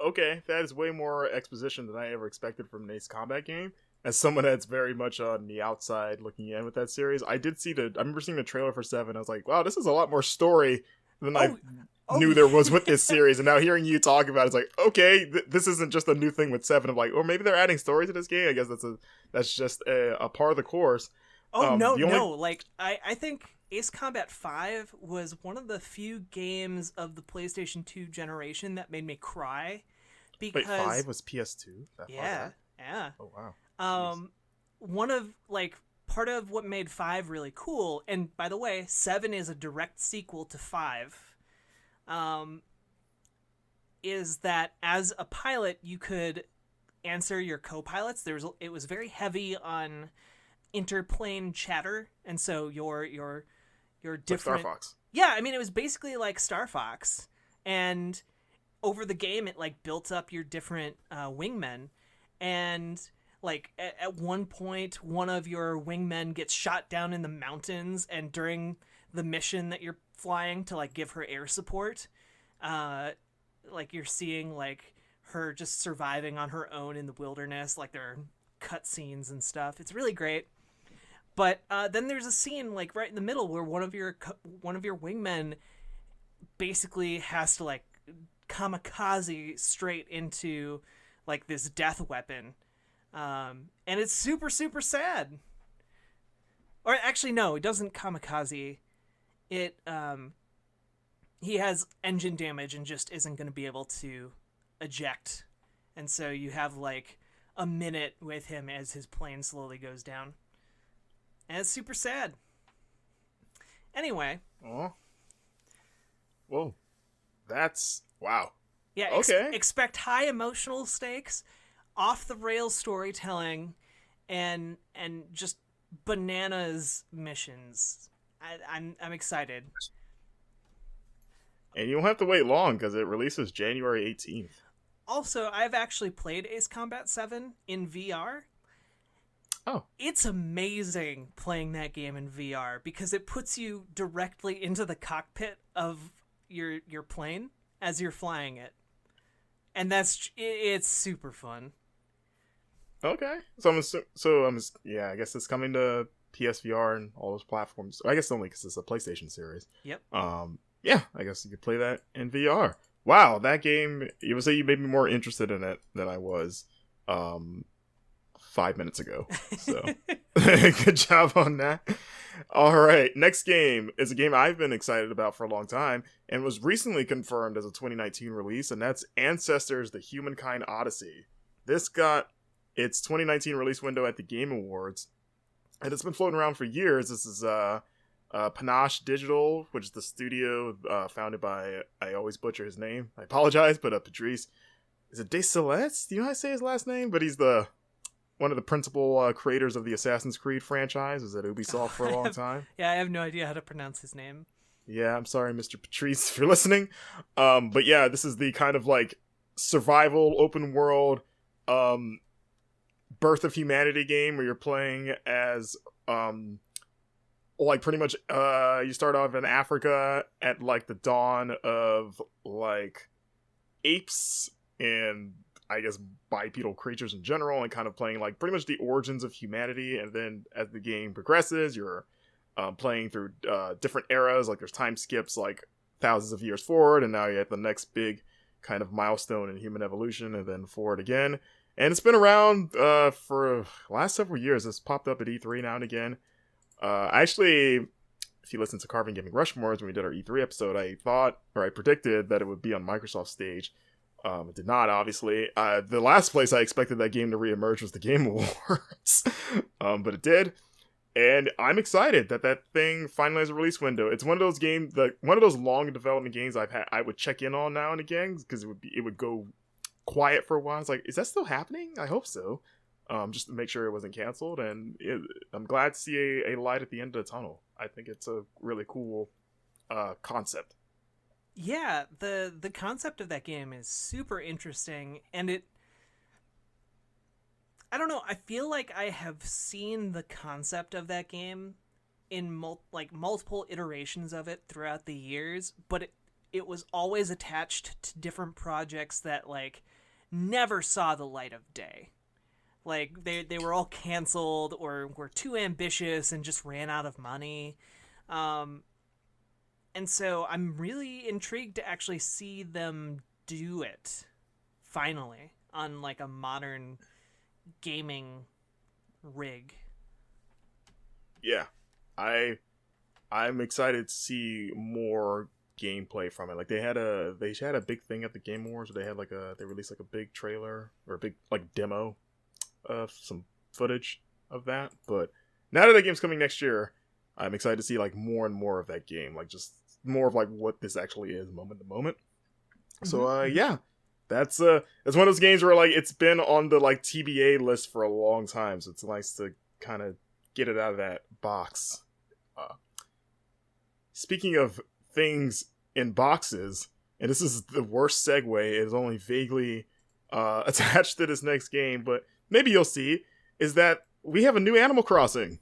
Okay, that is way more exposition than I ever expected from an Ace Combat game. As someone that's very much on the outside looking in with that series, I remember seeing the trailer for 7. I was like, wow, this is a lot more story than Oh, I knew there was with this series. And now hearing you talk about it, it's like, okay, this isn't just a new thing with 7. I'm like, or maybe they're adding story to this game. I guess that's just a part of the course. Oh no, The only no! Like I think Ace Combat 5 was one of the few games of the PlayStation 2 generation that made me cry because wait, 5 was PS2. That far yeah, back? yeah. Oh wow. Jeez. One of like part of what made 5 really cool, and by the way, 7 is a direct sequel to 5. Is that as a pilot you could answer your co-pilots. It was very heavy on interplane chatter, and so your different Like Star Fox. Yeah, I mean it was basically like Star Fox, and over the game it like built up your different wingmen, and like at one point one of your wingmen gets shot down in the mountains, and during the mission that you're flying to like give her air support, like you're seeing like her just surviving on her own in the wilderness, like there are cutscenes and stuff. It's really great. But then there's a scene like right in the middle where one of your wingmen basically has to like kamikaze straight into like this death weapon, and it's super super sad. Or actually, no, it doesn't kamikaze. It he has engine damage and just isn't going to be able to eject, and so you have like a minute with him as his plane slowly goes down. And it's super sad. Anyway. Oh. Whoa. That's... Wow. Yeah, okay. Expect high emotional stakes, off-the-rails storytelling, and just bananas missions. I'm excited. And you don't have to wait long, because it releases January 18th. Also, I've actually played Ace Combat 7 in VR. Oh. It's amazing playing that game in VR because it puts you directly into the cockpit of your plane as you're flying it. And it's super fun. Okay. Yeah, I guess it's coming to PSVR and all those platforms. I guess only because it's a PlayStation series. Yep. Yeah, I guess you could play that in VR. Wow, that game, you would say you made me more interested in it than I was 5 minutes ago. So good job on that. All right, next game is a game I've been excited about for a long time and was recently confirmed as a 2019 release, and that's Ancestors: The Humankind Odyssey. This got its 2019 release window at the Game Awards, and it's been floating around for years. This is Panache Digital, which is the studio founded by, I always butcher his name, I apologize, but Patrice, is it Desilets? Do you know how to say his last name? But he's one of the principal creators of the Assassin's Creed franchise. Was at Ubisoft for a long time. Yeah, I have no idea how to pronounce his name. Yeah, I'm sorry, Mr. Patrice, if you're listening. But yeah, this is the kind of like survival open world Birth of Humanity game where you're playing as like pretty much you start off in Africa at like the dawn of like apes and I guess bipedal creatures in general, and kind of playing like pretty much the origins of humanity. And then as the game progresses, you're playing through different eras. Like there's time skips like thousands of years forward, and now you're at the next big kind of milestone in human evolution, and then forward again. And it's been around for the last several years. It's popped up at E3 now and again. Actually, if you listen to Carving Gaming Rushmores when we did our E3 episode, I predicted that it would be on Microsoft's stage. It did not, obviously. The last place I expected that game to reemerge was the Game Awards. But it did. And I'm excited that thing finally has a release window. It's one of those games, one of those long development games I would check in on now and again, because it would go quiet for a while. It's like, is that still happening? I hope so. Just to make sure it wasn't canceled. And I'm glad to see a light at the end of the tunnel. I think it's a really cool concept. Yeah, the concept of that game is super interesting, and I don't know, I feel like I have seen the concept of that game in multiple iterations of it throughout the years, but it was always attached to different projects that like never saw the light of day. Like they were all canceled or were too ambitious and just ran out of money. And so I'm really intrigued to actually see them do it finally on like a modern gaming rig. Yeah, I'm excited to see more gameplay from it. Like they had a big thing at the Game Awards where they released like a big trailer or a big like demo of some footage of that. But now that the game's coming next year, I'm excited to see like more and more of that game, like just more of like what this actually is moment to moment. So yeah, that's one of those games where like it's been on the like TBA list for a long time, so it's nice to kind of get it out of that box. Speaking of things in boxes, and this is the worst segue, it is only vaguely attached to this next game, but maybe you'll see, is that we have a new Animal Crossing.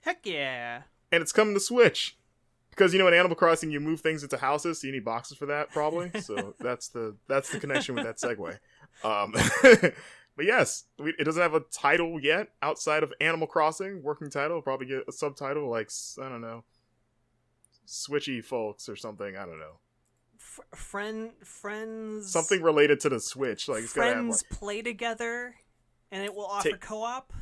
Heck yeah. And it's coming to Switch. Because, you know, in Animal Crossing, you move things into houses, so you need boxes for that, probably. So that's the connection with that segue. But yes, it doesn't have a title yet outside of Animal Crossing. Working title. It'll probably get a subtitle like, I don't know, Switchy Folks or something. I don't know. Friends. Something related to the Switch. Like, it's friends gotta have, like, play together, and it will offer co-op.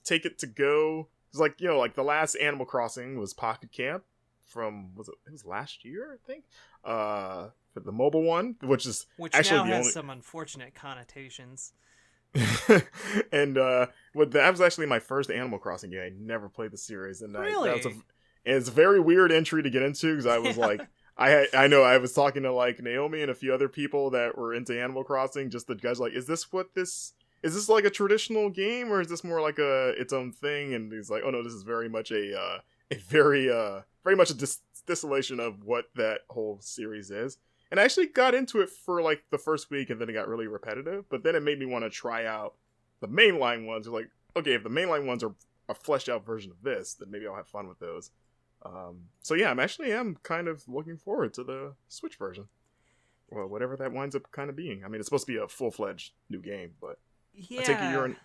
Take it to go. It's like, you know, like the last Animal Crossing was Pocket Camp from, it was last year, I think? For the mobile one, which actually now the has only... some unfortunate connotations. And that was actually my first Animal Crossing game. I never played the series, and really? It's a very weird entry to get into because I was like, I know I was talking to like Naomi and a few other people that were into Animal Crossing. Just the guys like, is this like a traditional game or is this more like its own thing? And he's like, oh no, this is very much very much a distillation of what that whole series is. And I actually got into it for like the first week, and then it got really repetitive. But then it made me want to try out the mainline ones. Like, okay, if the mainline ones are a fleshed out version of this, then maybe I'll have fun with those. So yeah, I'm kind of looking forward to the Switch version. Well, whatever that winds up kind of being. I mean, it's supposed to be a full-fledged new game, but yeah, I take it you're an...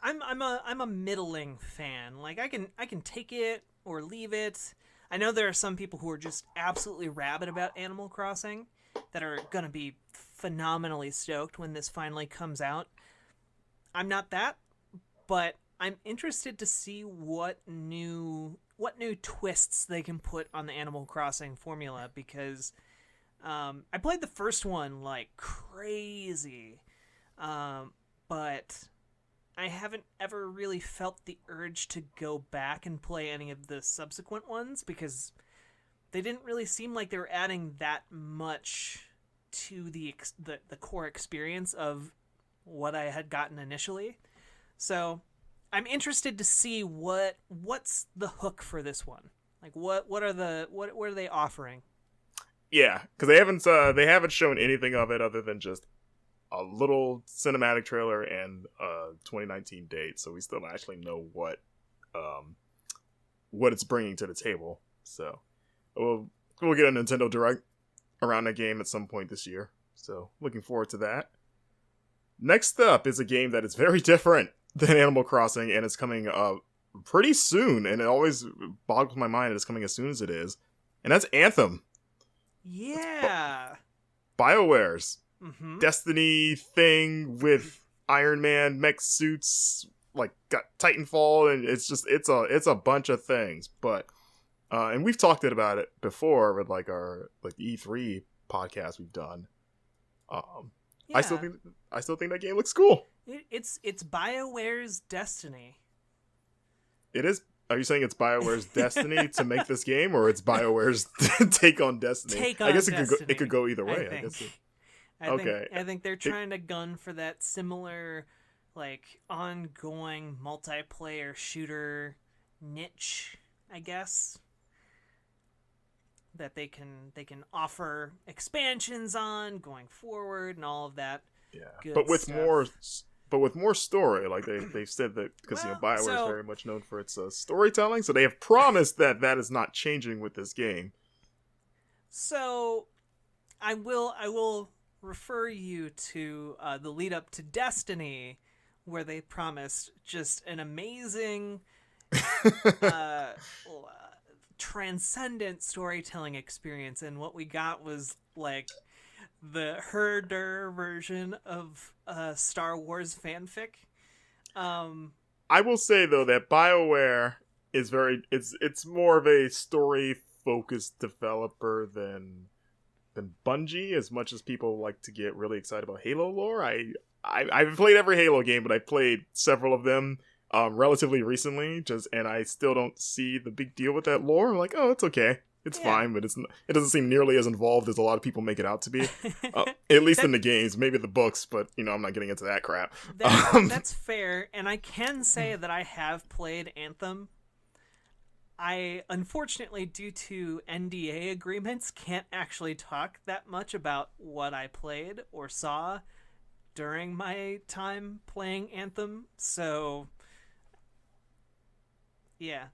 I'm a middling fan. Like I can take it or leave it. I know there are some people who are just absolutely rabid about Animal Crossing that are gonna be phenomenally stoked when this finally comes out. I'm not that, but I'm interested to see what new twists they can put on the Animal Crossing formula, because I played the first one like crazy, but I haven't ever really felt the urge to go back and play any of the subsequent ones because they didn't really seem like they were adding that much to the core experience of what I had gotten initially. So I'm interested to see what's the hook for this one. Like what are they offering? Yeah, because they haven't shown anything of it other than just a little cinematic trailer and a 2019 date, so we still don't actually know what it's bringing to the table. So we'll get a Nintendo Direct around that game at some point this year. So looking forward to that. Next up is a game that is very different than Animal Crossing, and it's coming pretty soon, and it always boggles my mind that it's coming as soon as it is, and that's Anthem. Yeah. BioWare's Mm-hmm. Destiny thing with Iron Man mech suits, like got Titanfall, and it's a bunch of things. But and we've talked about it before with like our the E3 podcast we've done. Yeah. I still think that game looks cool. It's BioWare's Destiny. It is. Are you saying it's BioWare's Destiny to make this game, or it's BioWare's take on Destiny? I guess it could go either way. I guess. I think they're trying to gun for that similar, like, ongoing multiplayer shooter niche, I guess. That they can offer expansions on going forward and all of that. Yeah, but with more story, like they've said that because BioWare is very much known for its storytelling, so they have promised that is not changing with this game. So, I will refer you to the lead up to Destiny, where they promised just an amazing transcendent storytelling experience, and what we got was like the herder version of Star Wars fanfic. I will say though that BioWare is it's more of a story focused developer than Bungie. As much as people like to get really excited about Halo lore, I've played every Halo game, but I played several of them relatively recently, and I still don't see the big deal with that lore. I'm like, oh, it's okay. It's fine, but it doesn't seem nearly as involved as a lot of people make it out to be. At least in the games, maybe the books, but I'm not getting into that crap. That's fair, and I can say that I have played Anthem. I, unfortunately, due to NDA agreements, can't actually talk that much about what I played or saw during my time playing Anthem, so yeah.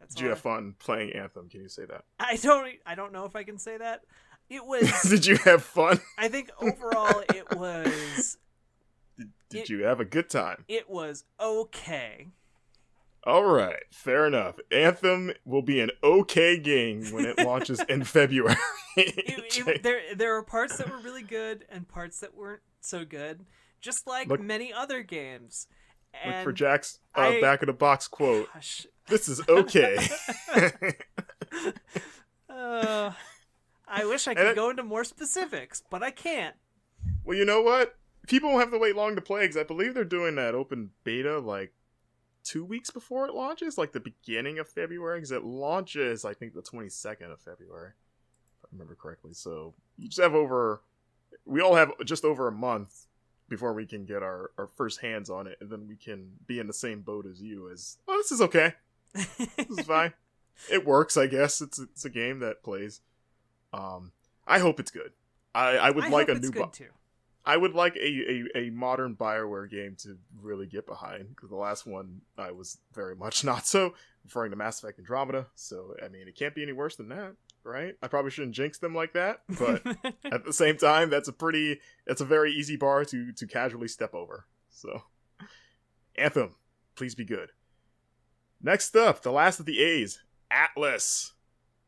Did you have fun playing Anthem? Can you say that? I don't know if I can say that. It was. Did you have fun? I think overall it was. Did you have a good time? It was okay. All right, fair enough. Anthem will be an okay game when it launches in February. There were parts that were really good and parts that weren't so good, just like many other games. And look for Jack's back of the box quote. Gosh. This is okay. I wish I could go into more specifics, but I can't. Well, you know what? People won't have to wait long to play, because I believe they're doing that open beta like 2 weeks before it launches, like the beginning of February, because it launches, I think, the 22nd of February, if I remember correctly. So we all have just over a month before we can get our first hands on it, and then we can be in the same boat as you as, oh, this is okay. This is fine. It works, I guess. It's a game that plays. I hope it's good. I would like a new too. I would like a modern BioWare game to really get behind, because the last one I was very much not so, referring to Mass Effect Andromeda. So, I mean, it can't be any worse than that, right? I probably shouldn't jinx them like that, but at the same time, that's a very easy bar to casually step over. So, Anthem, please be good. Next up, the last of the A's, Atlas,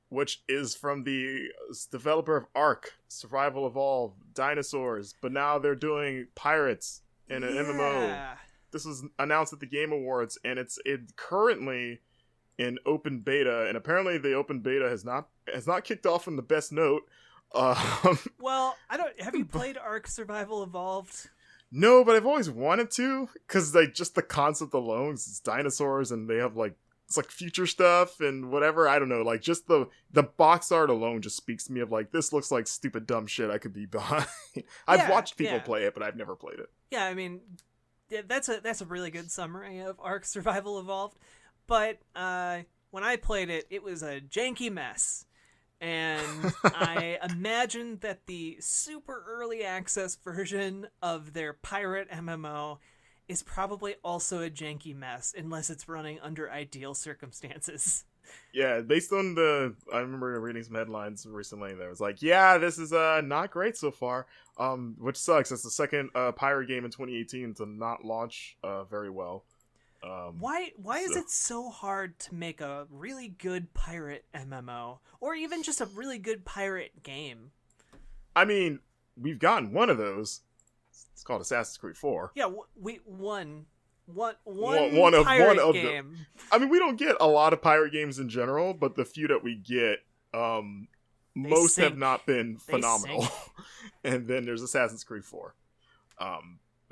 which is from the developer of Ark, Survival Evolved, Dinosaurs, but now they're doing pirates in an MMO. This was announced at the Game Awards, and it's currently in open beta, and apparently the open beta has not kicked off on the best note. Well, have you played Ark Survival Evolved? No, but I've always wanted to, because just the concept alone, it's dinosaurs, and they have it's like future stuff and whatever. I don't know, like just the box art alone just speaks to me of like, this looks like stupid dumb shit I could be behind. I've watched people play it, but I've never played it. Yeah, I mean, that's a really good summary of Ark Survival Evolved. But when I played it, it was a janky mess. And I imagine that the super early access version of their pirate MMO is probably also a janky mess, unless it's running under ideal circumstances. Yeah, based on I remember reading some headlines recently that was like, yeah, this is not great so far, which sucks. It's the second pirate game in 2018 to not launch very well. Why is it so hard to make a really good pirate MMO, or even just a really good pirate game? I mean, we've gotten one of those. It's called Assassin's Creed 4. Yeah, we one pirate game. Them. I mean, we don't get a lot of pirate games in general, but the few that we get, most have not been phenomenal. And then there's Assassin's Creed 4.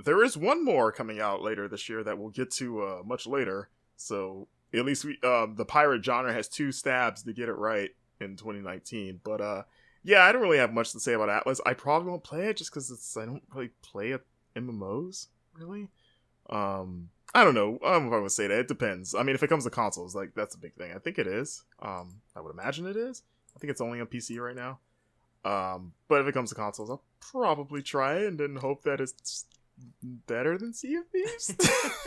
There is one more coming out later this year that we'll get to much later. So at least the pirate genre has 2 stabs to get it right in 2019. But yeah, I don't really have much to say about Atlas. I probably won't play it just because I don't really play MMOs, really. I don't know. I don't know if I would say that. It depends. I mean, if it comes to consoles, like, that's a big thing. I think it is. I would imagine it is. I think it's only on PC right now. But if it comes to consoles, I'll probably try it and then hope that it's better than Sea of Thieves.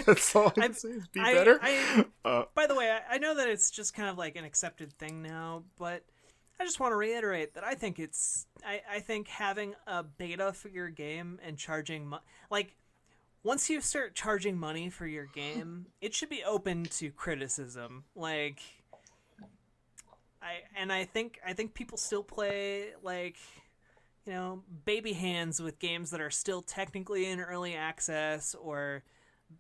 That's all I can say is be better. By the way, I know that it's just kind of like an accepted thing now, but I just want to reiterate that I think I think having a beta for your game and charging once you start charging money for your game, it should be open to criticism. Like, I think people still play like, baby hands with games that are still technically in early access or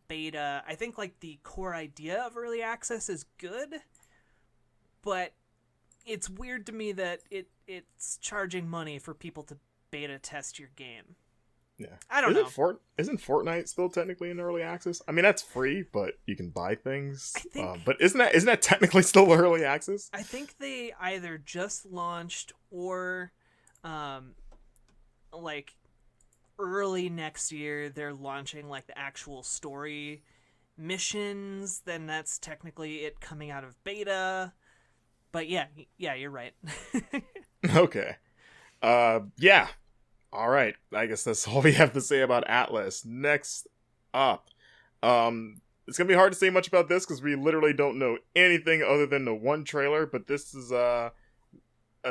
beta. I think like the core idea of early access is good, but it's weird to me that it's charging money for people to beta test your game. Yeah. I don't know. Isn't Fortnite still technically in early access? I mean, that's free, but you can buy things. I think, but isn't that technically still early access? I think they either just launched or, like early next year they're launching like the actual story missions. Then that's technically it coming out of beta. But yeah, you're right. Okay. Yeah. All right. I guess that's all we have to say about Atlas. Next up, it's gonna be hard to say much about this because we literally don't know anything other than the one trailer. But this is a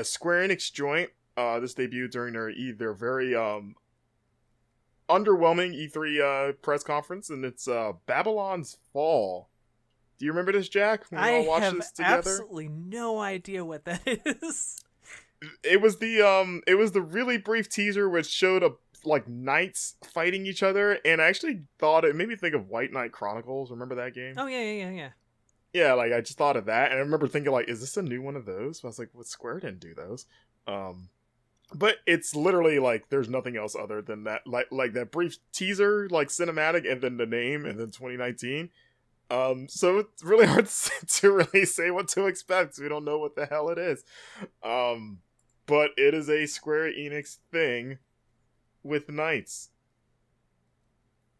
Square Enix joint. This debuted during their very underwhelming E3 press conference, and it's Babylon's Fall. Do you remember this, Jack? When we all watched this together? Absolutely no idea what that is. It was the really brief teaser which showed like knights fighting each other, and I actually thought it made me think of White Knight Chronicles. Remember that game? Oh yeah. Yeah, like I just thought of that, and I remember thinking like, is this a new one of those? But I was like, well, Square didn't do those. But it's literally like there's nothing else other than that, like that brief teaser, like cinematic, and then the name, and then 2019. So it's really hard to really say what to expect. We don't know what the hell it is. But it is a Square Enix thing with knights.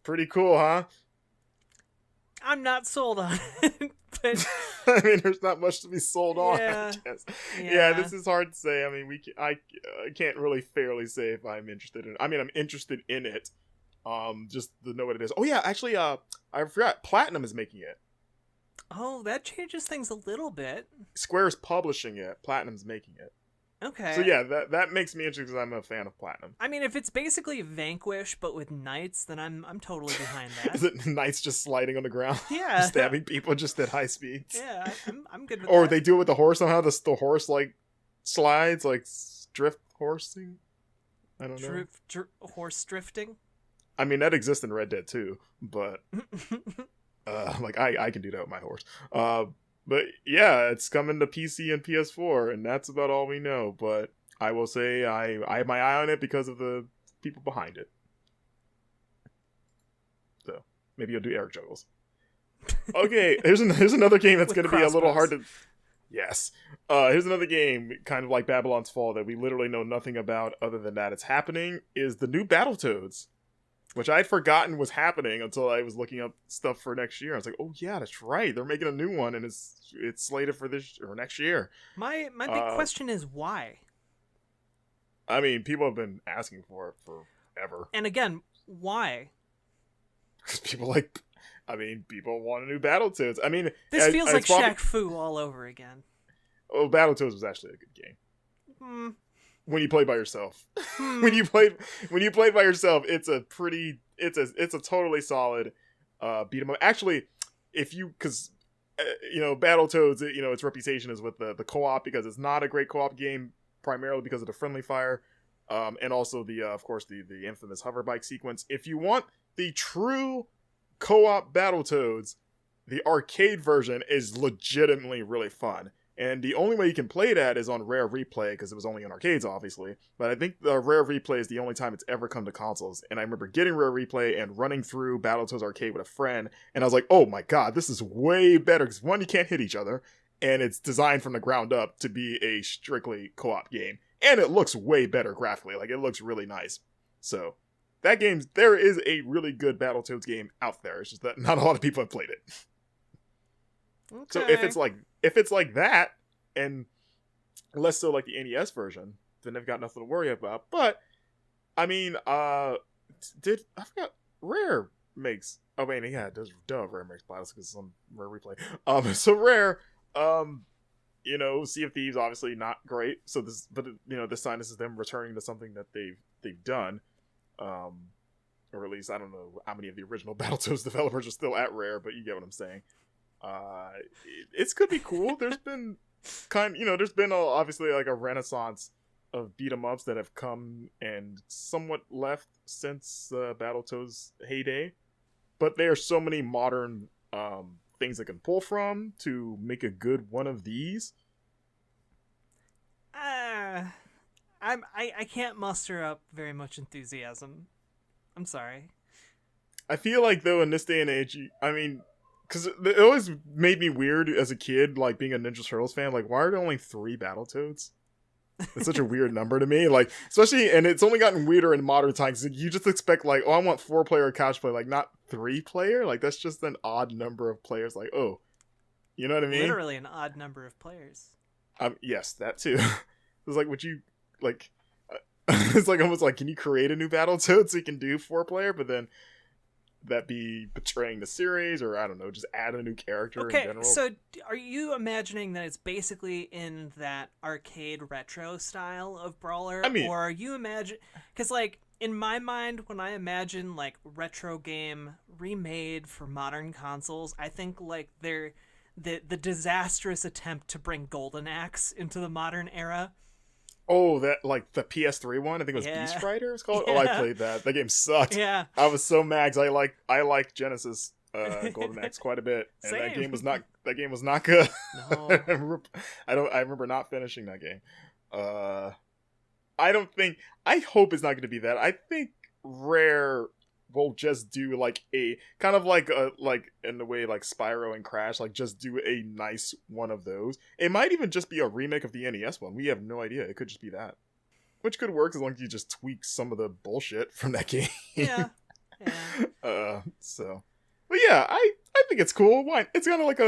Pretty cool, huh? I'm not sold on it, but I mean, there's not much to be sold on. Yeah. I guess. Yeah. Yeah, this is hard to say. I mean, I can't really fairly say if I'm interested in. I mean, I'm interested in it. Just to know what it is. Oh yeah, actually, I forgot. Platinum is making it. Oh, that changes things a little bit. Square's publishing it. Platinum's making it. Okay. So yeah, that makes me interested because I'm a fan of Platinum. I mean, if it's basically Vanquish but with knights, then I'm totally behind that. Is it knights just sliding on the ground? Yeah. Stabbing people just at high speeds? Yeah, I'm good with Or that. they do it with the horse somehow. The horse like slides, like drift horsing. I don't know. Horse drifting. I mean, that exists in Red Dead too, but like I can do that with my horse. But yeah, it's coming to PC and PS4, and that's about all we know. But I will say I have my eye on it because of the people behind it. So maybe you'll do Eric Juggles. Okay, here's another game that's going to be a little hard to. Yes. Here's another game, kind of like Babylon's Fall, that we literally know nothing about other than that it's happening, is the new Battletoads. Which I'd forgotten was happening until I was looking up stuff for next year. I was like, "Oh yeah, that's right. They're making a new one, and it's slated for this or next year." My big question is why. I mean, people have been asking for it forever. And again, why? Because people want a new Battletoads. I mean, this feels like Shaq Fu all over again. Oh, Battletoads was actually a good game. When you play by yourself. when you play by yourself, it's a totally solid beat 'em up. Actually, because Battletoads, its reputation is with the co-op, because it's not a great co-op game, primarily because of the friendly fire, and also of course the infamous hover bike sequence. If you want the true co-op Battletoads, the arcade version is legitimately really fun. And the only way you can play that is on Rare Replay, because it was only on arcades, obviously. But I think the Rare Replay is the only time it's ever come to consoles. And I remember getting Rare Replay and running through Battletoads Arcade with a friend, and I was like, oh my god, this is way better. Because one, you can't hit each other, and it's designed from the ground up to be a strictly co-op game. And it looks way better graphically. Like, it looks really nice. So, there is a really good Battletoads game out there. It's just that not a lot of people have played it. Okay. So if it's like that, and less so like the NES version, then they've got nothing to worry about. But I mean, I forgot Rare makes. Oh wait, yeah, it does. Rare makes Battles because it's on Rare Replay. So Rare, Sea of Thieves obviously not great. So this time this is them returning to something that they've done. or at least I don't know how many of the original Battletoads developers are still at Rare, but you get what I'm saying. It's could be cool. There's been there's been obviously like a renaissance of beat 'em ups that have come and somewhat left since Battletoads heyday, but there are so many modern things that can pull from to make a good one of these. I can't muster up very much enthusiasm. I'm sorry. I feel like though in this day and age, because it always made me weird as a kid, like being a Ninja Turtles fan. Like, why are there only 3 Battletoads? It's such a weird number to me. Like, especially, and it's only gotten weirder in modern times. You just expect like, oh, I want 4-player couch play, like not 3-player. Like that's just an odd number of players. Like, oh, you know what I mean? Literally an odd number of players. Yes, that too. It's like, would you like? It's like almost like, can you create a new Battletoad so you can do 4-player, but then that be betraying the series, or I don't know, just add a new character in general? So are you imagining that it's basically in that arcade retro style of brawler? Or are you because like in my mind, when I imagine like retro game remade for modern consoles, I think like they're the disastrous attempt to bring Golden Axe into the modern era. Oh, that like the PS3 one? I think it was Beast Rider. It's called. Yeah. Oh, I played that. That game sucked. Yeah, I was so mad 'cause I like Genesis Golden Axe quite a bit, and Same. that game was not good. No, I remember not finishing that game. I hope it's not going to be that. I think Rare will just do like a kind of like in the way like Spyro and Crash, like just do a nice one of those. It might even just be a remake of the NES one. We have no idea. It could just be that, which could work as long as you just tweak some of the bullshit from that game. Yeah. So, but yeah, I think it's cool. Why? It's kind of like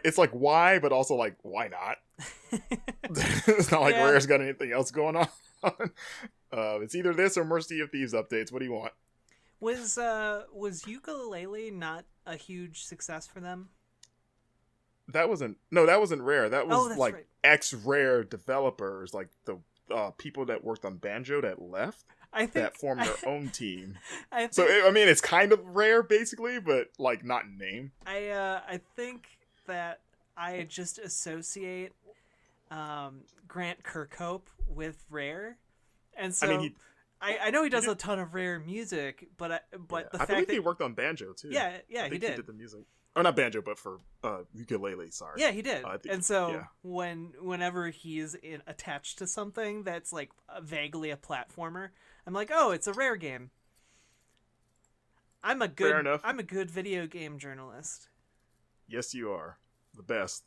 it's like why, but also like why not? It's not like Rare's got anything else going on. It's either this or Mercy of Thieves updates. What do you want? Was Ukulele not a huge success for them? That wasn't Rare. That was like right. ex-Rare developers, like the people that worked on Banjo that left. That formed their own team. It's kind of Rare basically, but like not in name. I think that I just associate Grant Kirkhope with Rare. And so I know he does a ton of Rare music, but the fact that he worked on Banjo too. Yeah, he did. He did the music, or not Banjo, but for Ukulele. Sorry. Yeah, he did. Whenever he's attached to something that's like vaguely a platformer, I'm like, oh, it's a Rare game. Fair enough. I'm a good video game journalist. Yes, you are the best.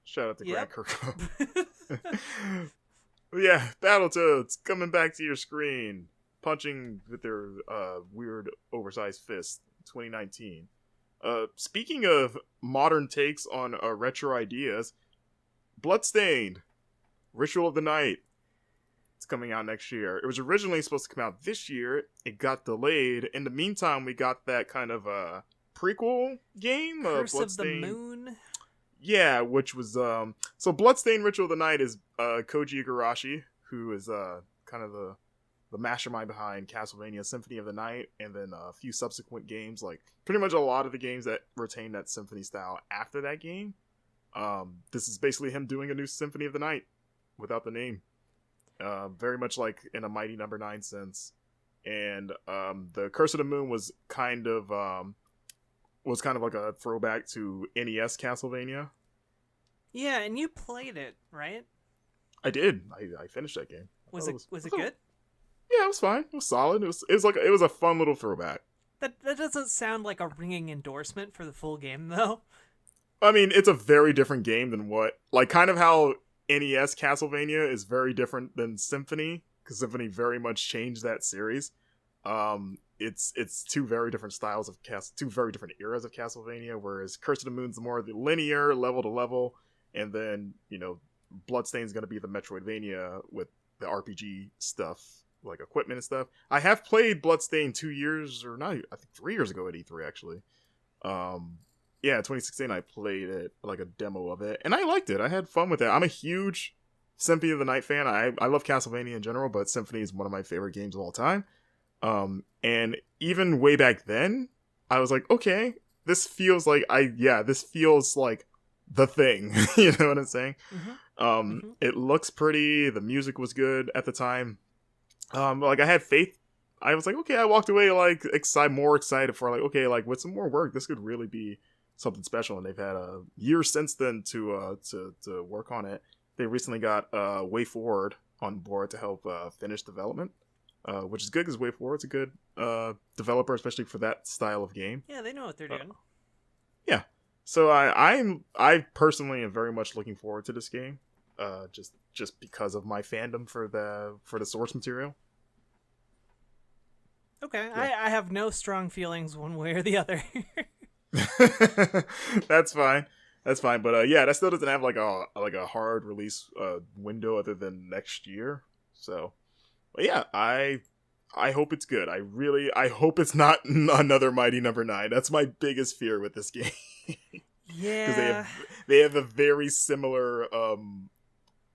Shout out to Grant Kirkhope. Yeah, Battletoads coming back to your screen, punching with their weird oversized fists. 2019. Speaking of modern takes on retro ideas, Bloodstained, Ritual of the Night. It's coming out next year. It was originally supposed to come out this year. It got delayed. In the meantime, we got that kind of prequel game, Curse of the Moon. Yeah, which was so Bloodstained Ritual of the Night is Koji Igarashi, who is kind of the mastermind behind Castlevania Symphony of the Night, and then a few subsequent games, like pretty much a lot of the games that retain that symphony style after that game. This is basically him doing a new Symphony of the Night without the name. Very much like in a Mighty Number 9 sense. And the Curse of the Moon was kind of like a throwback to NES Castlevania. Yeah, and you played it, right? I did. I finished that game. Was it good? Yeah, it was fine. It was solid. It was a fun little throwback. That doesn't sound like a ringing endorsement for the full game, though. I mean, it's a very different game than kind of how NES Castlevania is very different than Symphony, because Symphony very much changed that series. It's two very different styles of two very different eras of Castlevania, whereas Curse of the Moon's more the linear, level to level, and then, Bloodstained's going to be the Metroidvania with the RPG stuff, like equipment and stuff. I have played Bloodstained 3 years ago at E3, actually. 2016 I played it, like a demo of it, and I liked it. I had fun with it. I'm a huge Symphony of the Night fan. I love Castlevania in general, but Symphony is one of my favorite games of all time. And even way back then, I was like, okay, this feels like this feels like the thing. You know what I'm saying? It looks pretty. The music was good at the time. Like I had faith. I was like, okay, I walked away like more excited for like, okay, like with some more work, this could really be something special. And they've had a year since then to work on it. They recently got Way Forward on board to help finish development, which is good because Way Forward's a good developer, especially for that style of game. Yeah, they know what they're doing. Yeah, so I personally am very much looking forward to this game, just because of my fandom for the source material. Okay, Yeah. I have no strong feelings one way or the other. That's fine. That's fine. But yeah, that still doesn't have like a hard release window other than next year. So, but yeah, I hope it's good. I hope it's not another Mighty Number 9. That's my biggest fear with this game. Yeah, because they have a very similar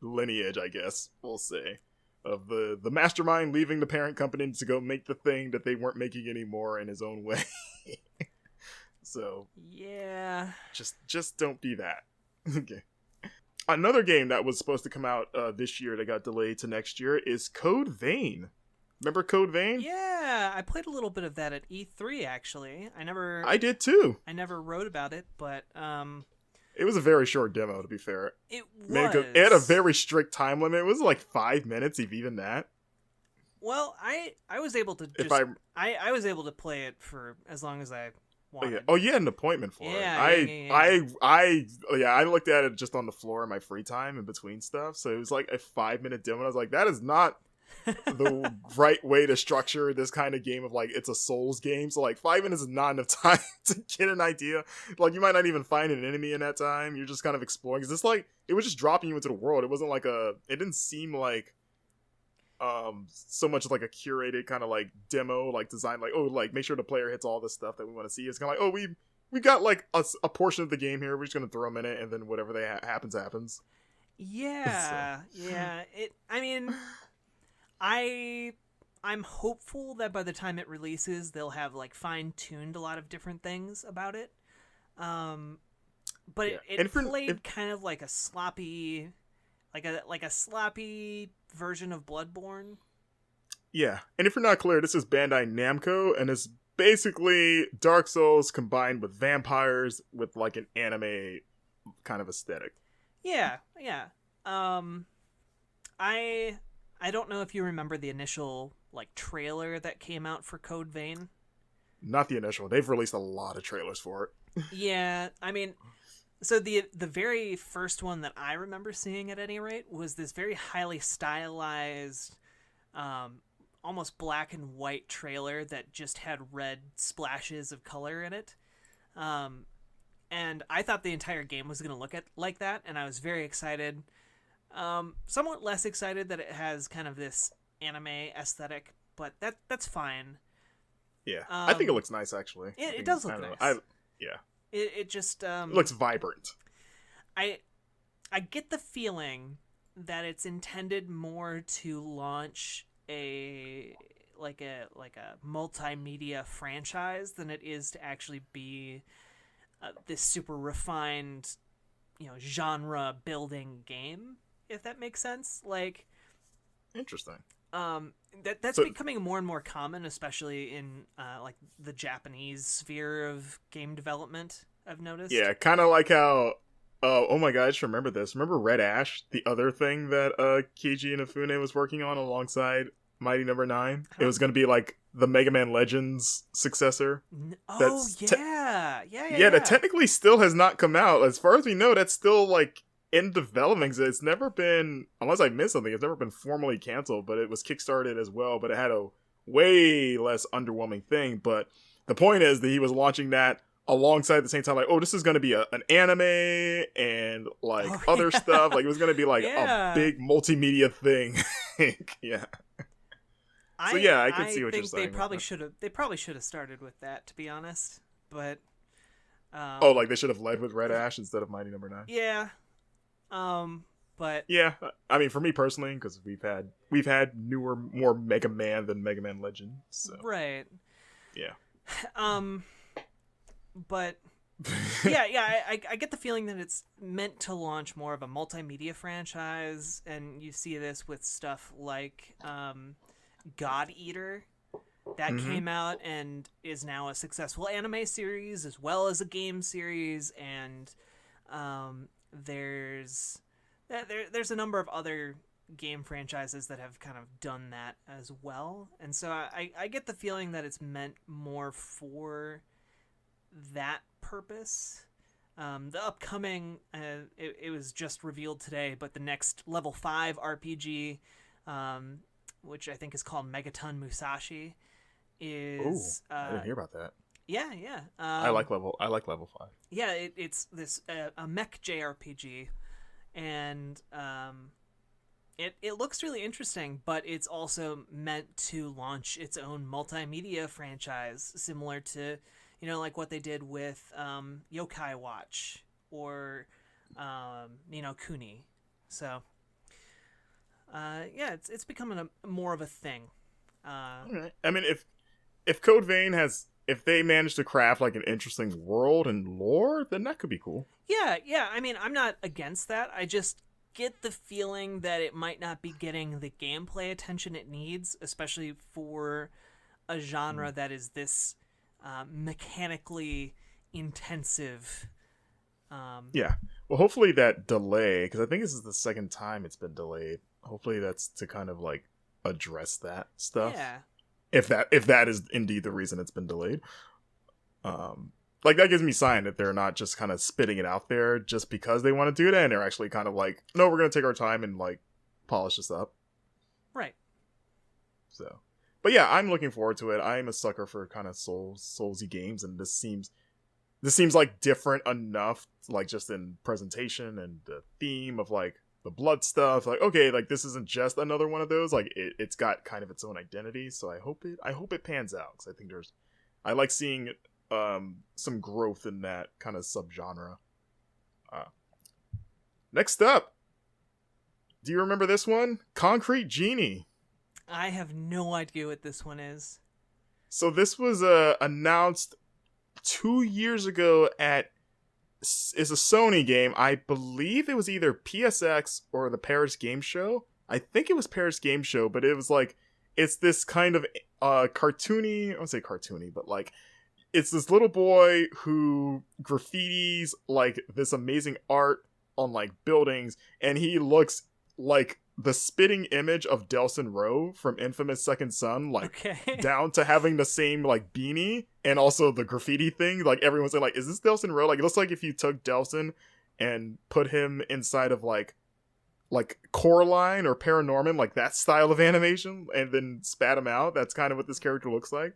lineage, I guess we'll say, of the mastermind leaving the parent company to go make the thing that they weren't making anymore in his own way. So yeah, just don't be that. Okay. Another game that was supposed to come out this year that got delayed to next year is Code Vein. Remember Code Vein? Yeah, I played a little bit of that at E3 actually. I did too. I never wrote about it, but it was a very short demo, to be fair. It was. It had a very strict time limit. It was like 5 minutes, if even that. Well, I was able to I was able to play it for as long as I wanted. Oh, you had an appointment for it. I looked at it just on the floor in my free time in between stuff. So it was like a 5-minute demo. And I was like, that is not the right way to structure this kind of game of like, it's a Souls game. So like 5 minutes is not enough time to get an idea. Like you might not even find an enemy in that time. You're just kind of exploring. Cause it's like, it was just dropping you into the world. It wasn't like it didn't seem like so much like a curated kind of like demo, like design, like, oh, like make sure the player hits all the stuff that we want to see. It's kind of like, oh, we got like a portion of the game here. We're just gonna throw them in it, and then whatever happens. Yeah, so. Yeah. I mean, I'm hopeful that by the time it releases, they'll have like fine-tuned a lot of different things about it. But yeah. it played kind of like a sloppy, like a sloppy version of Bloodborne. Yeah, and if you're not clear, this is Bandai Namco, and it's basically Dark Souls combined with vampires with like an anime kind of aesthetic. Yeah. I don't know if you remember the initial like trailer that came out for Code Vein. Not the initial. They've released a lot of trailers for it. Yeah, I mean, so the very first one that I remember seeing at any rate was this very highly stylized, almost black and white trailer that just had red splashes of color in it. And I thought the entire game was going to look like that, and I was very excited. Somewhat less excited that it has kind of this anime aesthetic, but that's fine. Yeah, I think it looks nice, actually. It does look nice. Yeah. It just it looks vibrant. I get the feeling that it's intended more to launch a multimedia franchise than it is to actually be this super refined, genre building game, if that makes sense. Like, interesting. That's becoming more and more common, especially in like the Japanese sphere of game development, I've noticed. Yeah, kind of like how oh my god, I just remember this. Remember Red Ash, the other thing that Keiji Inafune was working on alongside Mighty Number 9? It was going to be like the Mega Man Legends successor. Yeah, that technically still has not come out. As far as we know, that's still like in development. So it's never been, unless I missed something, it's never been formally canceled, but it was kickstarted as well, but it had a way less underwhelming thing. But the point is that he was launching that alongside at the same time, like, oh, this is going to be an anime and like other stuff. Like it was going to be like a big multimedia thing. Yeah. So yeah, I can see what you're saying. They probably should have started with that, to be honest. But like they should have led with Red Ash instead of Mighty Number 9. Yeah. But Yeah, I mean, for me personally, because we've had newer, more Mega Man than Mega Man Legend. So right. yeah. Um, but yeah, I get the feeling that it's meant to launch more of a multimedia franchise, and you see this with stuff like God Eater that Mm-hmm. came out and is now a successful anime series as well as a game series, and there's there's a number of other game franchises that have kind of done that as well, and so I get the feeling that it's meant more for that purpose. The upcoming, it was just revealed today, but the next level 5 RPG, which I think is called Megaton Musashi, Oh, is I didn't hear about that. yeah. I like level 5. Yeah, it's this a mech JRPG, and it looks really interesting, but it's also meant to launch its own multimedia franchise, similar to, like what they did with Yokai Watch or Kuni. So yeah, it's becoming more of a thing. All right. I mean, if Code Vein if they manage to craft like an interesting world and lore, then that could be cool. Yeah. I mean, I'm not against that. I just get the feeling that it might not be getting the gameplay attention it needs, especially for a genre that is this mechanically intensive. Yeah. Well, hopefully that delay, because I think this is the second time it's been delayed. Hopefully that's to kind of like address that stuff. Yeah. If that is indeed the reason it's been delayed. Like that gives me sign that they're not just kind of spitting it out there just because they want to do that, and they're actually kind of like, no, we're gonna take our time and like polish this up. Right. So, but yeah, I'm looking forward to it. I'm a sucker for kind of soulsy games, and this seems like different enough, like just in presentation and the theme of like the blood stuff. Like, okay, like this isn't just another one of those. Like it's got kind of its own identity. So I hope it pans out, because I think I like seeing some growth in that kind of subgenre. Next up, do you remember this one? Concrete Genie. I have no idea what this one is. So this was announced 2 years ago is a Sony game. I believe it was either PSX or the Paris Game Show. I think it was Paris Game Show, but it was like, it's this kind of cartoony, I won't say cartoony, but like, it's this little boy who graffitis like this amazing art on like buildings, and he looks like the spitting image of Delson Rowe from Infamous Second Son, like down to having the same like beanie and also the graffiti thing. Like everyone's saying, like, is this Delson Rowe? Like it looks like if you took Delson and put him inside of like Coraline or Paranorman, like that style of animation, and then spat him out. That's kind of what this character looks like.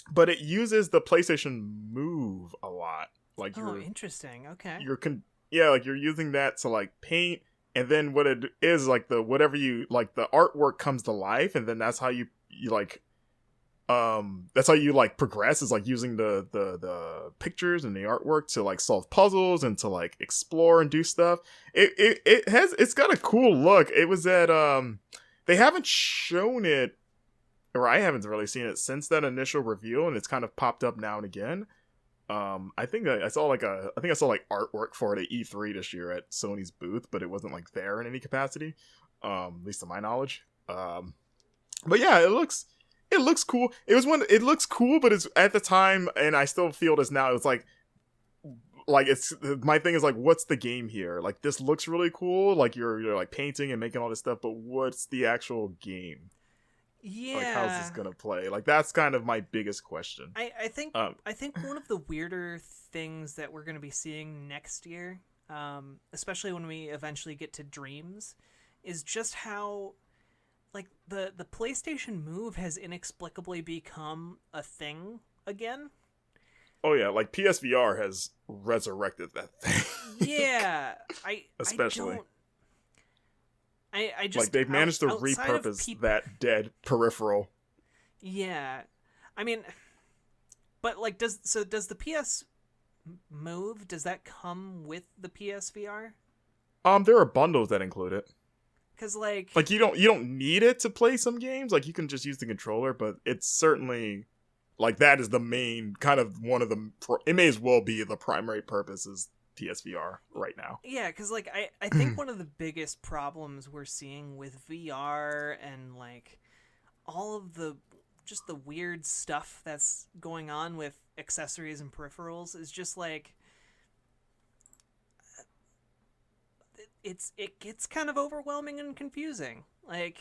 But it uses the PlayStation Move a lot. Like interesting. Okay. Like you're using that to like paint, and then what it is like whatever you like, the artwork comes to life, and then that's how you like that's how you like progress, is like using the pictures and the artwork to like solve puzzles and to like explore and do stuff. It's got a cool look. It was at they haven't shown it, or I haven't really seen it since that initial reveal, and it's kind of popped up now and again. I think I saw like artwork for it at E3 this year at Sony's booth, but it wasn't like there in any capacity, at least to my knowledge. But yeah, it looks cool. It looks cool, but it's at the time, and I still feel it as now. It's like it's, my thing is like, what's the game here? Like this looks really cool, like you're like painting and making all this stuff, but what's the actual game? Yeah. Like, how's this gonna play? Like, that's kind of my biggest question. I think one of the weirder things that we're gonna be seeing next year, especially when we eventually get to Dreams, is just how like the PlayStation Move has inexplicably become a thing again. Oh yeah, like PSVR has resurrected that thing. Yeah, especially. I just like they've managed to repurpose that dead peripheral. Yeah, I mean, but like, does the PS Move, does that come with the PSVR? There are bundles that include it. Because like you don't need it to play some games. Like, you can just use the controller, but it's certainly like that is the main kind of one of the. It may as well be the primary purpose is PSVR right now. Yeah, because like I think one of the biggest problems we're seeing with VR and like all of the just the weird stuff that's going on with accessories and peripherals is just like it gets kind of overwhelming and confusing. Like,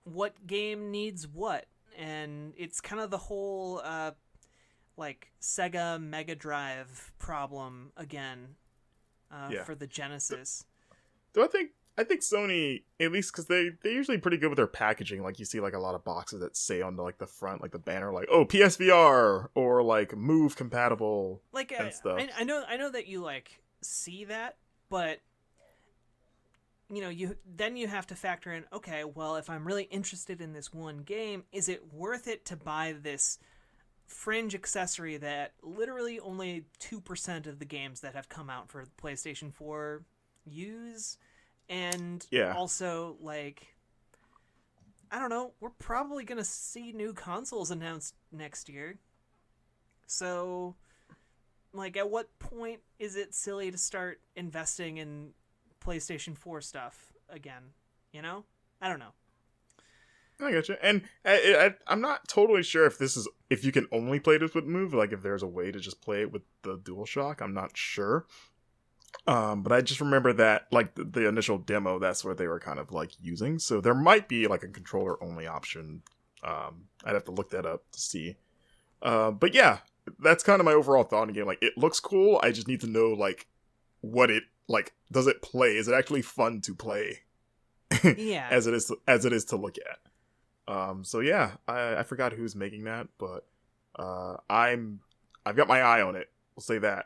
what game needs what? And it's kind of the whole like Sega Mega Drive problem again for the Genesis. Do I think Sony, at least because they're usually pretty good with their packaging. Like, you see like a lot of boxes that say on like the front, like the banner, like, oh, PSVR or like Move compatible, like and stuff. I know that you like see that, but you know, you have to factor in, okay, well, if I'm really interested in this one game, is it worth it to buy this fringe accessory that literally only 2% of the games that have come out for PlayStation 4 use? And also, like, I don't know, we're probably going to see new consoles announced next year. So, like, at what point is it silly to start investing in PlayStation 4 stuff again? You know? I don't know. I get you. And I'm not totally sure if you can only play this with Move, like if there's a way to just play it with the DualShock. I'm not sure. But I just remember that, like, the initial demo, that's what they were kind of, like, using. So there might be, like, a controller-only option. I'd have to look that up to see. But yeah, that's kind of my overall thought on the game. Like, it looks cool. I just need to know, like, what it, like, does it play? Is it actually fun to play? Yeah. as it is to look at. So yeah, I forgot who's making that, but I've got my eye on it. We'll say that.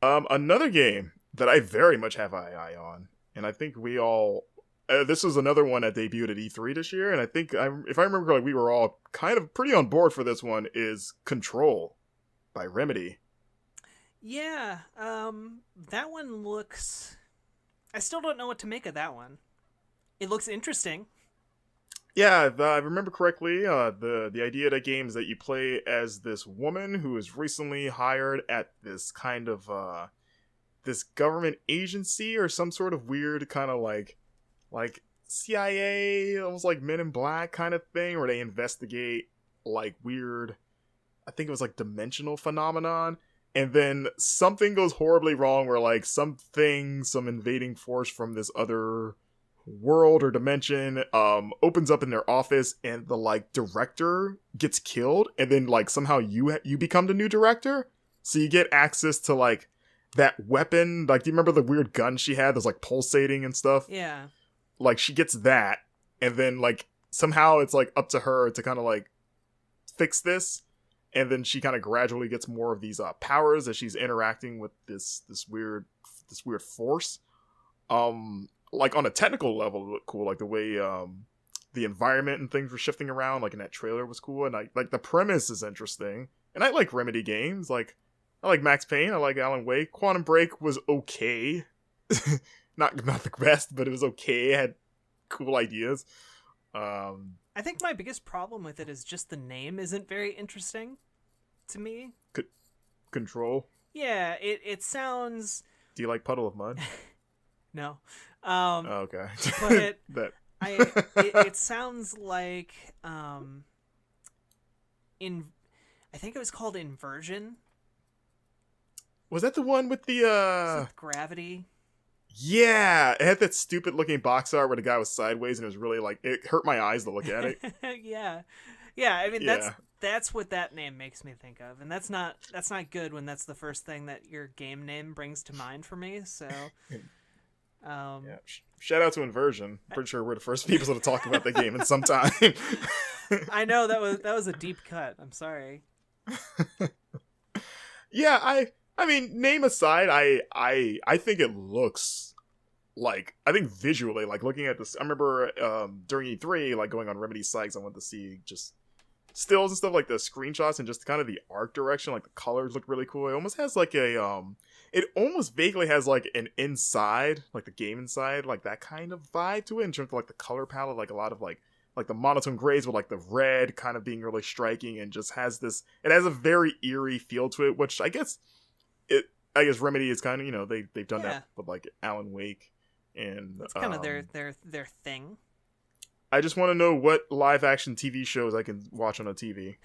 Another game that I very much have my eye on, and I think we all this was another one that debuted at E3 this year, and I think if I remember correctly, we were all kind of pretty on board for this one. Is Control by Remedy. Yeah, that one looks. I still don't know what to make of that one. It looks interesting. Yeah, if I remember correctly, the idea of the game is that you play as this woman who is recently hired at this kind of this government agency or some sort of weird kind of like CIA, almost like Men in Black kind of thing, where they investigate like weird, I think it was like dimensional phenomenon, and then something goes horribly wrong where like some invading force from this other world or dimension opens up in their office, and the like director gets killed, and then like somehow you become the new director, so you get access to like that weapon. Like, do you remember the weird gun she had that's like pulsating and stuff? Yeah, like she gets that, and then like somehow it's like up to her to kind of like fix this, and then she kind of gradually gets more of these powers as she's interacting with this weird force. Like on a technical level, it looked cool. Like the way the environment and things were shifting around, like in that trailer, was cool. And I like the premise is interesting. And I like Remedy games. Like, I like Max Payne. I like Alan Wake. Quantum Break was okay. not the best, but it was okay. It had cool ideas. I think my biggest problem with it is just the name isn't very interesting to me. Control. Yeah, it sounds. Do you like Puddle of Mud? No. Okay. But it sounds like I think it was called Inversion. Was that the one with the Gravity? Yeah, it had that stupid looking box art where the guy was sideways, and it was really like, it hurt my eyes to look at it. Yeah. I mean, that's what that name makes me think of, and that's not good when that's the first thing that your game name brings to mind for me. So. Yeah. Shout out to Inversion. Pretty sure we're the first people to talk about that game in some time. I know that was a deep cut. I'm sorry. Yeah, I mean, name aside, I think it looks like, I think visually, like looking at this, I remember during E3, like going on Remedy sites, I wanted to see just stills and stuff, like the screenshots and just kind of the art direction, like the colors look really cool. It almost has like a it almost vaguely has like an inside, like the game inside, like that kind of vibe to it in terms of like the color palette, like a lot of like the monotone grays with like the red kind of being really striking, and just has this. It has a very eerie feel to it, which I guess Remedy is kind of, you know, they've done that with like Alan Wake, and it's kind of their thing. I just want to know what live action TV shows I can watch on a TV.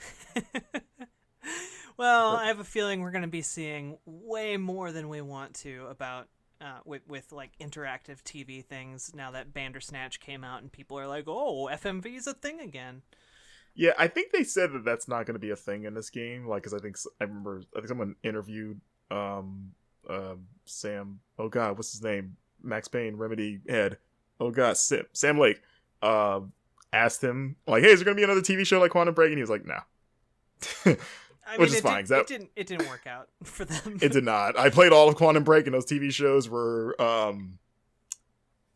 Well, I have a feeling we're going to be seeing way more than we want to about with like interactive TV things now that Bandersnatch came out and people are like, oh, FMV is a thing again. Yeah, I think they said that that's not going to be a thing in this game. Like, because I think someone interviewed Sam. Oh God, what's his name? Max Payne, Remedy head. Oh God, Sam Lake. Asked him like, "Hey, is there going to be another TV show like Quantum Break?" And he was like, "No." Which is fine. It didn't work out for them. It did not. I played all of Quantum Break, and those TV shows were.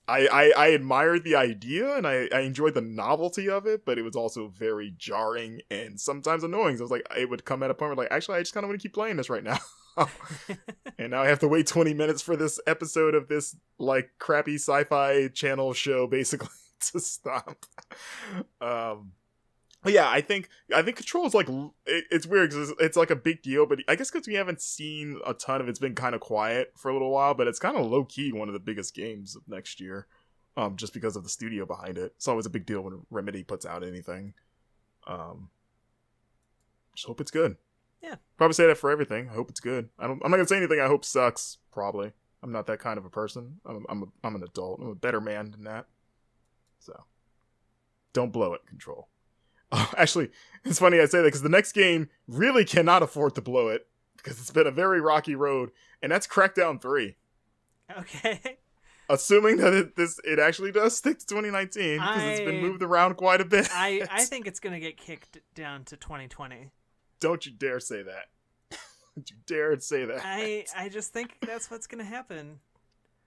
I admired the idea, and I enjoyed the novelty of it, but it was also very jarring and sometimes annoying. So I was like, it would come at a point where like, actually, I just kind of want to keep playing this right now. And now I have to wait 20 minutes for this episode of this like crappy sci-fi channel show, basically, to stop. But yeah, I think Control is like, it's weird because it's like a big deal, but I guess because we haven't seen a ton of it, it's been kind of quiet for a little while, but it's kind of low key one of the biggest games of next year, just because of the studio behind it. It's always a big deal when Remedy puts out anything. Just hope it's good. Yeah, probably say that for everything. I hope it's good. I'm not gonna say anything I hope sucks. Probably, I'm not that kind of a person. I'm an adult. I'm a better man than that. So, don't blow it, Control. Actually, it's funny I say that because the next game really cannot afford to blow it because it's been a very rocky road, and that's Crackdown 3. Okay. Assuming that it actually does stick to 2019 because it's been moved around quite a bit. I think it's going to get kicked down to 2020. Don't you dare say that. Don't you dare say that. I just think that's what's going to happen.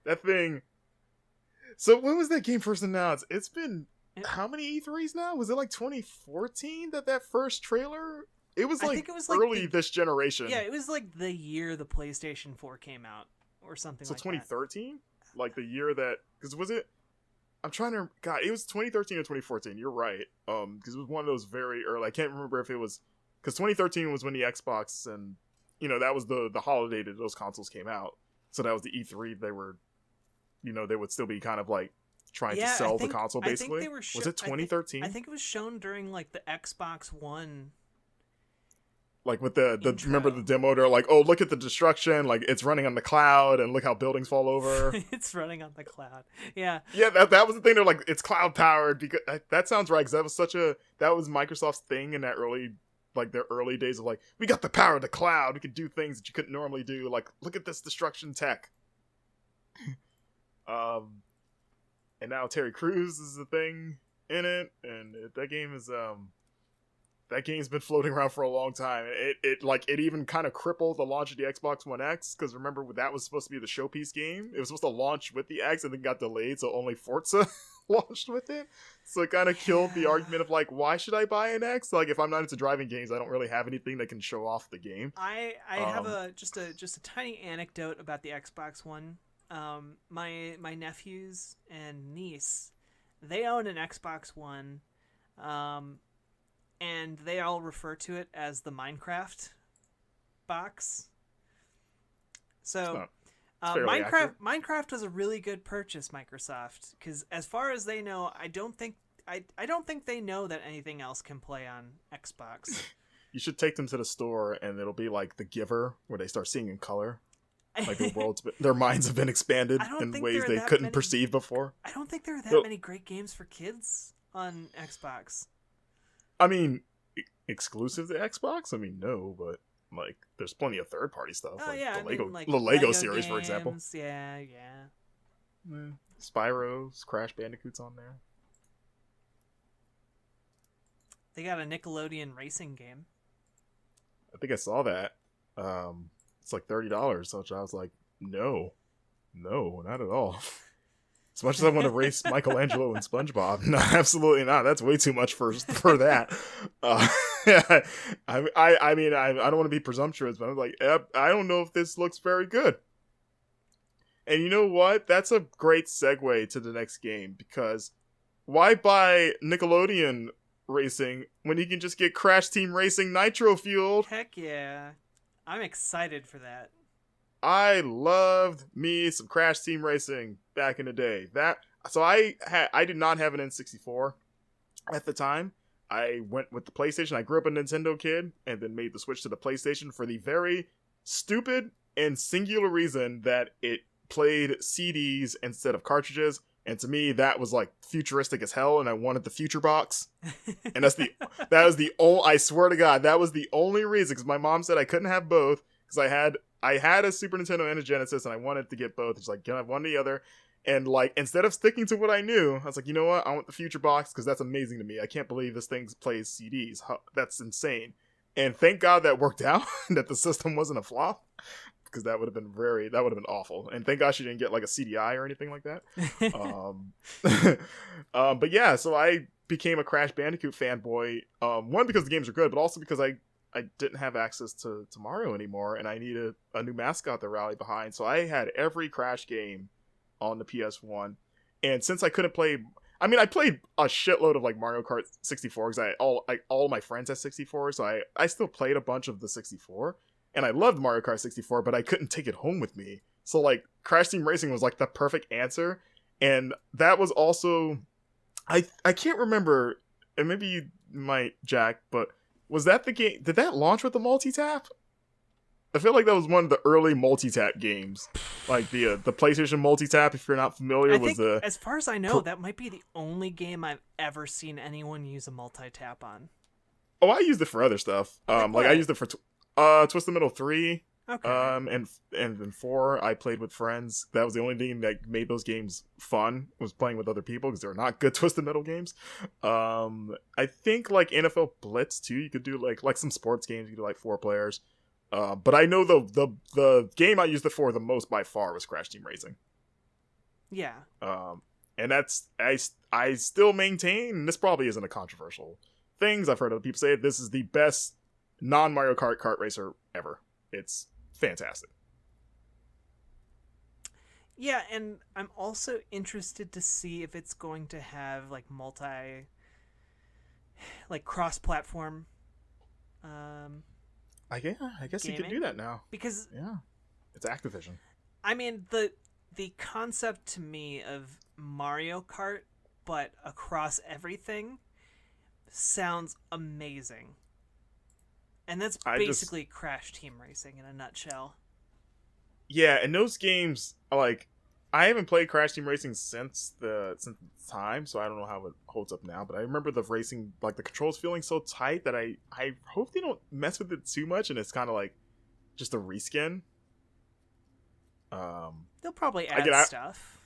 That thing. So when was that game first announced? It's been... How many E3s now? Was it like 2014 that first trailer? It was like early this generation. Yeah, it was like the year the PlayStation 4 came out or something like that. So 2013? Like the year that... Because was it... I'm trying to... God, it was 2013 or 2014. You're right. Because it was one of those very early... I can't remember if it was... Because 2013 was when the Xbox and... You know, that was the holiday that those consoles came out. So that was the E3 they were... You know, they would still be kind of like... trying to sell the console, basically. I think they were was it 2013? I think it was shown during like the Xbox One, like with the remember the demo? They're like, oh, look at the destruction, like it's running on the cloud, and look how buildings fall over. It's running on the cloud. Yeah, that was the thing. They're like, it's cloud powered, because that sounds right, because that was Microsoft's thing in that their early days of like, we got the power of the cloud, we could do things that you couldn't normally do, like look at this destruction tech. And now Terry Crews is the thing in it, and that game's been floating around for a long time. It even kind of crippled the launch of the Xbox One X, because remember that was supposed to be the showpiece game. It was supposed to launch with the X and then got delayed, so only Forza launched with it. So it kind of killed the argument of like, why should I buy an X? Like, if I'm not into driving games, I don't really have anything that can show off the game. I have just a tiny anecdote about the Xbox One. My nephews and niece, they own an Xbox One, and they all refer to it as the Minecraft box. So, Minecraft was a really good purchase, Microsoft, because as far as they know, I don't think they know that anything else can play on Xbox. You should take them to the store, and it'll be like The Giver, where they start seeing in color. Like their minds have been expanded in ways they couldn't perceive before. I don't think there are that many great games for kids on Xbox. I mean, exclusive to Xbox? I mean, no, but like, there's plenty of third-party stuff. Oh, like yeah, the Lego series, for example. Yeah. Spyro's, Crash Bandicoot's on there. They got a Nickelodeon racing game. I think I saw that. It's like $30, so I was like, no, not at all. As much as I want to race Michelangelo and SpongeBob, no, absolutely not. That's way too much for that. I mean, I don't want to be presumptuous, but I'm like, I don't know if this looks very good. And you know what? That's a great segue to the next game, because why buy Nickelodeon Racing when you can just get Crash Team Racing Nitro Fueled? Heck yeah. I'm excited for that. I loved me some Crash Team Racing back in the day. I did not have an N64 at the time. I went with the PlayStation. I grew up a Nintendo kid and then made the switch to the PlayStation for the very stupid and singular reason that it played CDs instead of cartridges. And to me, that was like futuristic as hell, and I wanted the Future Box. And that was the only, I swear to God, that was the only reason, because my mom said I couldn't have both, because I had a Super Nintendo and a Genesis, and I wanted to get both. It's like, can I have one or the other? And like, instead of sticking to what I knew, I was like, you know what? I want the Future Box, because that's amazing to me. I can't believe this thing plays CDs. That's insane. And thank God that worked out, that the system wasn't a flop, because that would have been awful. And thank God she didn't get like a CDI or anything like that. But yeah, so I became a Crash Bandicoot fanboy. One, because the games are good, but also because I didn't have access to Mario anymore, and I needed a new mascot to rally behind. So I had every Crash game on the PS1. And since I couldn't play, I mean, I played a shitload of like Mario Kart 64, because all my friends had 64, so I still played a bunch of the 64. And I loved Mario Kart 64, but I couldn't take it home with me. So like Crash Team Racing was like the perfect answer. And that was also, I can't remember, and maybe you might, Jack, but was that the game? Did that launch with the multi-tap? I feel like that was one of the early multi-tap games. Like the PlayStation multi-tap, if you're not familiar, as far as I know, that might be the only game I've ever seen anyone use a multi-tap on. Oh, I used it for other stuff. Like I used it for Twisted Metal 3. Okay. And then 4, I played with friends. That was the only thing that made those games fun, was playing with other people, because they're not good Twisted Metal games. I think like NFL Blitz too, you could do like some sports games, you could do like 4 players. But I know the game I used it for the most by far was Crash Team Racing. Yeah. And that's, I still maintain, and this probably isn't a controversial thing, I've heard other people say it, this is the best non-Mario kart racer ever. It's fantastic. Yeah, and I'm also interested to see if it's going to have like cross-platform I guess gaming. You can do that now. Because yeah, it's Activision. I mean, the concept to me of Mario Kart but across everything sounds amazing. And that's basically Crash Team Racing in a nutshell. Yeah, and those games, like, I haven't played Crash Team Racing since the time, so I don't know how it holds up now, but I remember the racing, like, the controls feeling so tight that I hope they don't mess with it too much, and it's kind of like just a reskin. They'll probably add stuff.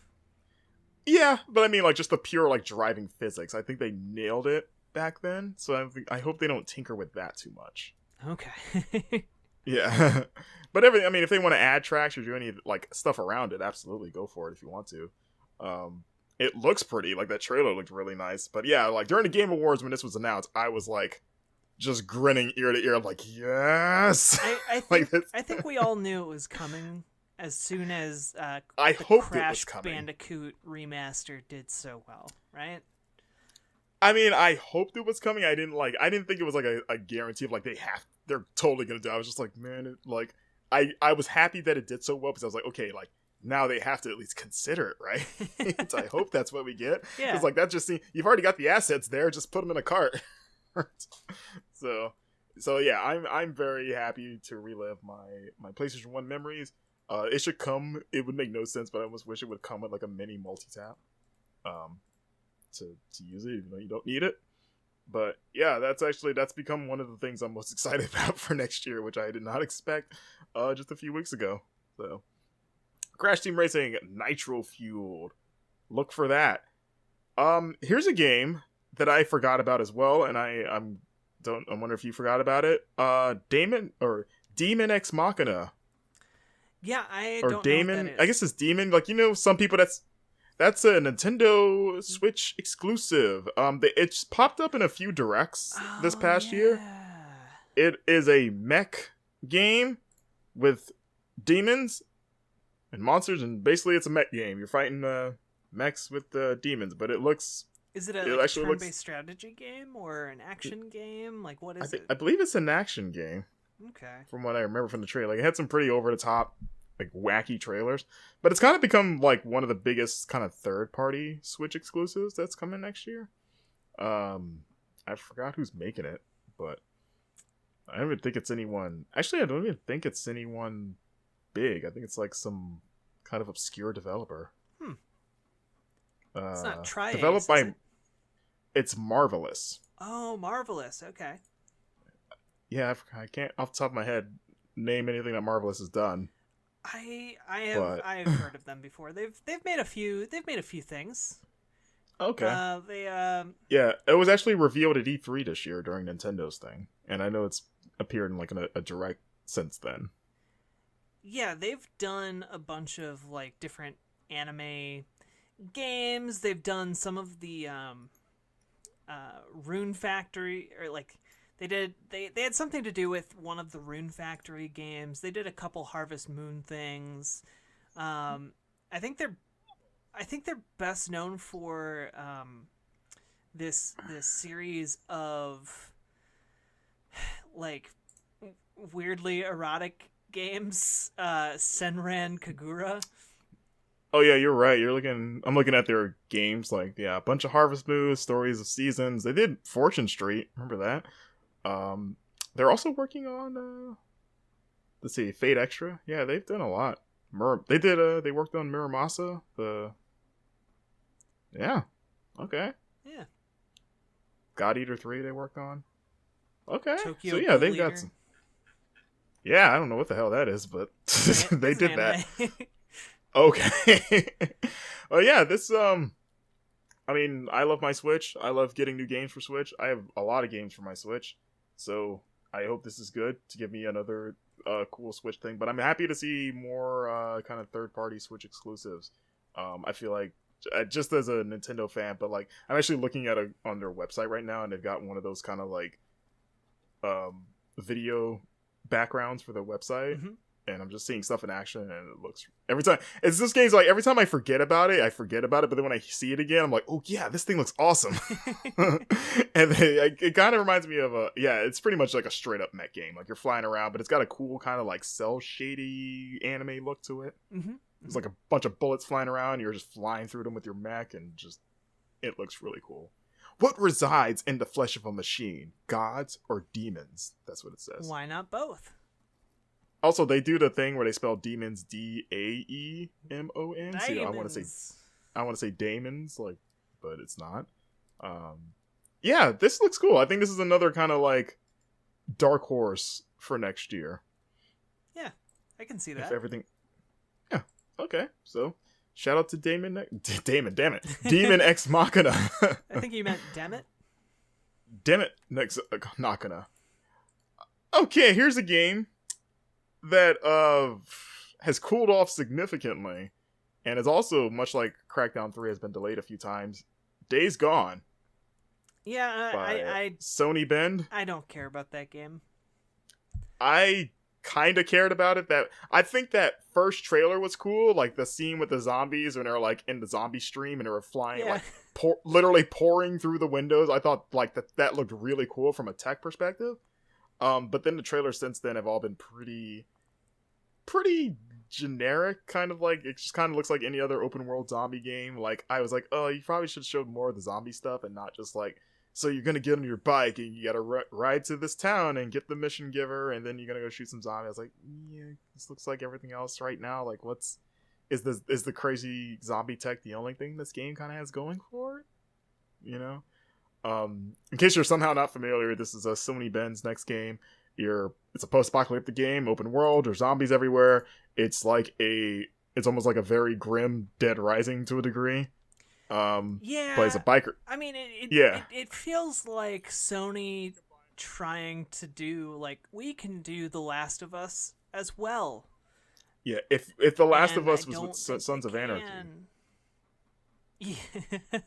Yeah, but I mean, like, just the pure, like, driving physics. I think they nailed it back then, so I hope they don't tinker with that too much. Okay. Yeah. But everything, I mean, if they want to add tracks or do any like stuff around it, absolutely go for it if you want to. It looks pretty, like that trailer looked really nice. But yeah, like during the Game Awards when this was announced, I was like just grinning ear to ear. I'm like, yes. I think we all knew it was coming as soon as I the hoped Crash it was coming. Bandicoot remaster did so well, right? I mean, I hoped it was coming. I didn't think it was like a guarantee of like they're totally gonna do it. I was just like, man, I was happy that it did so well, because I was like, okay, like now they have to at least consider it, right? So I hope that's what we get. Yeah. Because like that just you've already got the assets there, just put them in a cart. So yeah, I'm very happy to relive my PlayStation 1 memories. It should come. It would make no sense, but I almost wish it would come with like a mini multi-tap. To use it, even though you don't need it. But yeah, that's become one of the things I'm most excited about for next year, which I did not expect just a few weeks ago. So Crash Team Racing Nitro Fueled. Look for that. Here's a game that I forgot about as well, and I wonder if you forgot about it. Demon Ex Machina. Yeah, I or don't Damon, know what that is. I guess it's Demon. Like, you know, some people that's a Nintendo Switch exclusive. It's popped up in a few directs this past year. It is a mech game with demons, and monsters, and basically it's a mech game. You're fighting mechs with demons, but it looks. Is it a turn-based strategy game or an action game? Like, what is it? I believe it's an action game. Okay. From what I remember from the trailer, like, it had some pretty over-the-top, like, wacky trailers, but it's kind of become like one of the biggest kind of third-party Switch exclusives that's coming next year. I forgot who's making it, but I don't even think it's anyone. Actually, I don't even think it's anyone big. I think it's like some kind of obscure developer. It's not Tri-Ace, developed by. is it? It's Marvelous. Oh, Marvelous. Okay. Yeah, I can't off the top of my head name anything that Marvelous has done. I have heard of them before. They've made a few things. Okay. Yeah, it was actually revealed at E3 this year during Nintendo's thing, and I know it's appeared in like a direct since then. Yeah, they've done a bunch of like different anime games. They've done some of the Rune Factory, or like they had something to do with one of the Rune Factory games. They did a couple Harvest Moon things. I think they're best known for this series of like weirdly erotic games, Senran Kagura. Oh yeah, you're right. I'm looking at their games, like, yeah, a bunch of Harvest Moon, Stories of Seasons. They did Fortune Street, remember that? They're also working on let's see, Fate Extra. Yeah, they've done a lot. They worked on Muramasa, yeah. Okay. Yeah. God Eater 3 they worked on. Okay. Tokyo so yeah, Ghoul they've Eater. got some. Yeah, I don't know what the hell that is, but they did that. Okay. Well, yeah, this I mean, I love my Switch. I love getting new games for Switch. I have a lot of games for my Switch. So, I hope this is good to give me another cool Switch thing, but I'm happy to see more kind of third-party Switch exclusives. I feel like just as a Nintendo fan, but like I'm actually looking at on their website right now, and they've got one of those kind of like video backgrounds for their website. Mm-hmm. And I'm just seeing stuff in action, and it looks every time. It's this game's like every time I forget about it, but then when I see it again, I'm like, oh yeah, this thing looks awesome. And it kind of reminds me of it's pretty much like a straight up mech game. Like you're flying around, but it's got a cool kind of like cell shady anime look to it. Mm-hmm. There's like a bunch of bullets flying around. You're just flying through them with your mech, and just it looks really cool. What resides in the flesh of a machine? Gods or demons? That's what it says. Why not both? Also, they do the thing where they spell demons Daemon. So I want to say daemons, like, but it's not. Yeah, this looks cool. I think this is another kind of like dark horse for next year. Yeah, I can see that. If everything. Yeah. Okay. So, shout out to Damon, damn it, Demon Ex Machina. I think you meant Dammit. Dammit Ex Machina. Okay, here's a game that has cooled off significantly, and is also, much like Crackdown 3 has been delayed a few times, Days Gone. Yeah, I Sony Bend. I don't care about that game. I kind of cared about it. That I think that first trailer was cool, like the scene with the zombies when they're like in the zombie stream and they were flying, like literally pouring through the windows. I thought like that looked really cool from a tech perspective. But then the trailers since then have all been pretty generic, kind of like, it just kind of looks like any other open world zombie game. Like, I was like, oh, you probably should have showed more of the zombie stuff and not just like, so you're gonna get on your bike and you gotta ride to this town and get the mission giver and then you're gonna go shoot some zombies. I was like, yeah, this looks like everything else right now. Like, is the crazy zombie tech the only thing this game kind of has going for it? You know? In case you're somehow not familiar, this is a Sony Ben's next game. It's a post-apocalyptic game, open world, there's zombies everywhere. It's almost like a very grim Dead Rising to a degree. Plays a biker. I mean, it feels like Sony trying to do, like, we can do The Last of Us as well. Yeah, if The Last of Us was with Sons of Anarchy.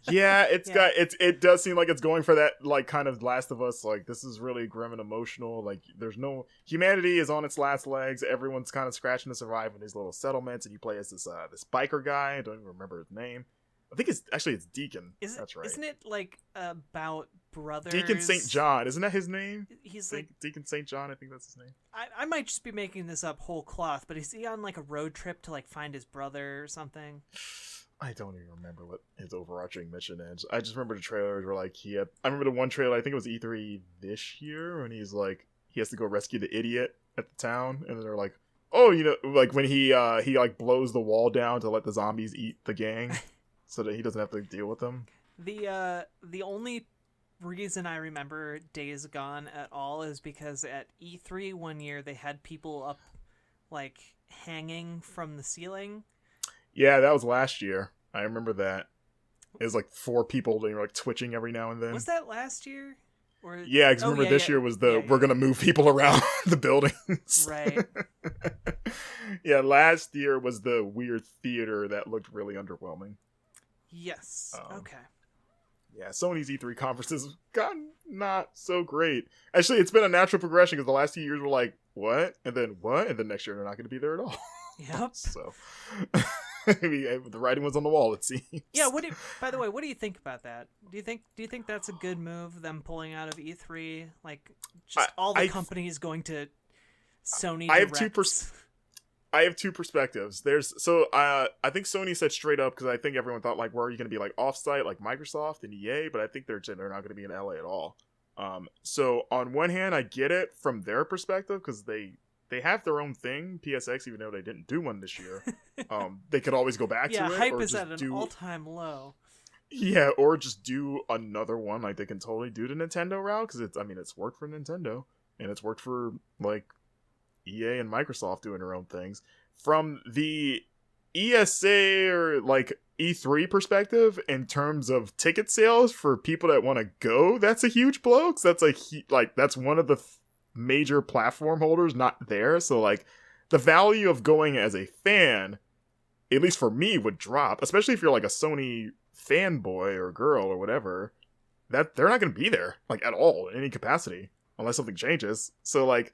Yeah, it's Yeah. got it does seem like it's going for that like kind of Last of Us, like this is really grim and emotional. Like there's no humanity is on its last legs. Everyone's kind of scratching to survive in these little settlements, and you play as this biker guy. I don't even remember his name. I think it's Deacon. That's right. Isn't it like about brothers? Deacon St. John, isn't that his name? He's like Deacon St. John, I think that's his name. I might just be making this up whole cloth, but is he on like a road trip to like find his brother or something? I don't even remember what his overarching mission is. I just remember the trailers were like I remember the one trailer, I think it was E3 this year, when he's like he has to go rescue the idiot at the town, and they're like, oh, like when he like blows the wall down to let the zombies eat the gang so that he doesn't have to deal with them. The only reason I remember Days Gone at all is because at E3 one year they had people up like hanging from the ceiling. Yeah, that was last year. I remember that. It was like 4 people that were like twitching every now and then. Was that last year? Or yeah, because remember this year was we're gonna move people around the buildings. Right. Yeah, last year was the weird theater that looked really underwhelming. Yes. Okay. Yeah, Sony's E3 conferences have gotten not so great. Actually, it's been a natural progression because the last 2 years were like, what? And then what? And then next year they're not going to be there at all. Yep. So, the writing was on the wall, it seems. Yeah. By the way, what do you think about that? Do you think that's a good move? Them pulling out of E3, like just all the companies going to Sony. I have two perspectives. I think Sony said straight up, because I think everyone thought like, where are you going to be, like off-site like Microsoft and EA? But I think they're not going to be in LA at all. So on one hand, I get it from their perspective because they have their own thing, PSX, even though they didn't do one this year. They could always go back to it. Yeah, hype is at an all-time low. Yeah, or just do another one. Like they can totally do the Nintendo route because it's worked for Nintendo and it's worked for like EA and Microsoft doing their own things. From the ESA or like E3 perspective, in terms of ticket sales for people that want to go, that's a huge blow. Cause that's one of the major platform holders not there. So like the value of going as a fan, at least for me, would drop. Especially if you're like a Sony fanboy or girl or whatever. That they're not going to be there like at all in any capacity unless something changes. So like,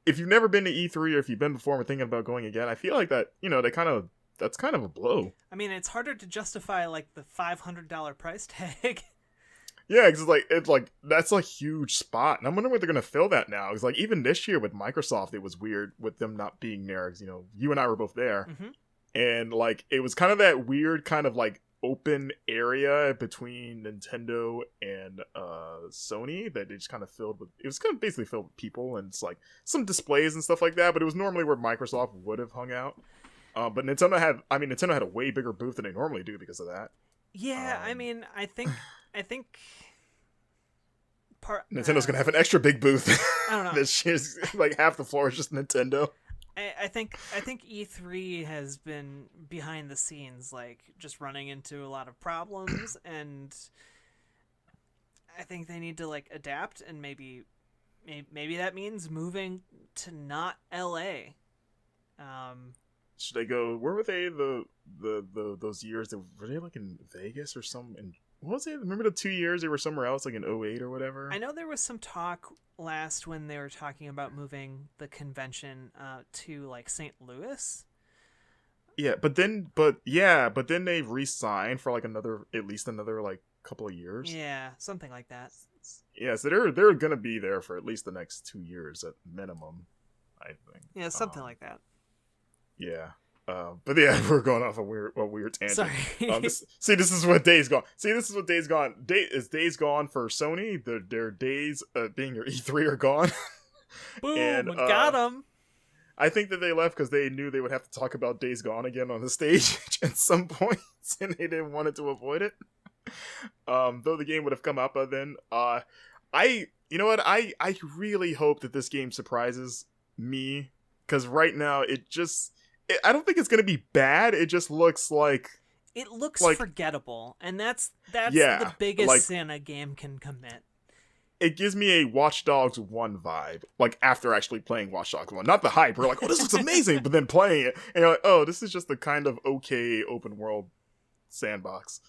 if you've never been to E3 or if you've been before and thinking about going again, I feel like that, that's kind of a blow. I mean, it's harder to justify like the $500 price tag. Yeah, because it's like that's a huge spot, and I'm wondering what they're gonna fill that now. Because like even this year with Microsoft, it was weird with them not being there. Because you and I were both there, and like it was kind of that weird kind of like open area between Nintendo and Sony that they just kind of filled with. It was kind of basically filled with people and it's like some displays and stuff like that. But it was normally where Microsoft would have hung out. But Nintendo had a way bigger booth than they normally do because of that. Yeah, I think Nintendo's gonna have an extra big booth. I don't know. This year's like half the floor is just Nintendo. I think E3 has been behind the scenes, like just running into a lot of problems, and I think they need to like adapt, and maybe that means moving to not LA. Should they go? Where were they? Those years? Were they like in Vegas or some? What was it? Remember the 2 years they were somewhere else, like in 2008 or whatever? I know there was some talk last when they were talking about moving the convention to like St. Louis. Yeah, but then they re-signed for like at least another like couple of years. Yeah, something like that. Yeah, so they're gonna be there for at least the next 2 years at minimum, I think. Yeah, something like that. Yeah. But yeah, we're going off a weird tangent. Sorry. This is what Days Gone. Is Days Gone for Sony? Their days being your E3 are gone. Boom! And, got them. I think that they left because they knew they would have to talk about Days Gone again on the stage at some point, and they didn't want to avoid it. Though the game would have come out by then. I really hope that this game surprises me, because right now I don't think it's gonna be bad. It just looks like forgettable, and that's the biggest sin a game can commit. It gives me a Watch Dogs 1 vibe, like after actually playing Watch Dogs 1. Not the hype, we're like, oh, this looks amazing, but then playing it, and you're like, oh, this is just the kind of okay open world sandbox.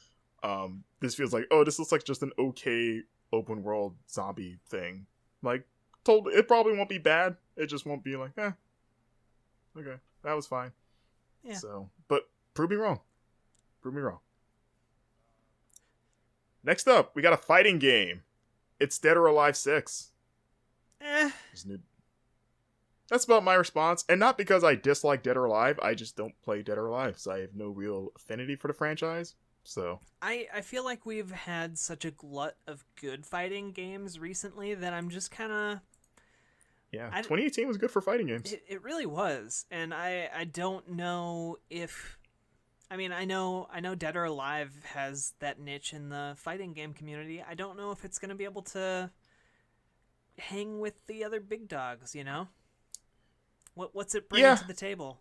This feels like, oh, this looks like just an okay open world zombie thing. Like, it probably won't be bad. It just won't be like, okay, that was fine. Yeah. So, but prove me wrong. Prove me wrong. Next up, we got a fighting game. It's Dead or Alive 6. That's about my response. And not because I dislike Dead or Alive. I just don't play Dead or Alive, so I have no real affinity for the franchise. So I feel like we've had such a glut of good fighting games recently that I'm just kind of... Yeah, 2018 was good for fighting games. It really was. And I don't know if... I mean, I know Dead or Alive has that niche in the fighting game community. I don't know if it's going to be able to hang with the other big dogs, you know? What's it bringing to the table?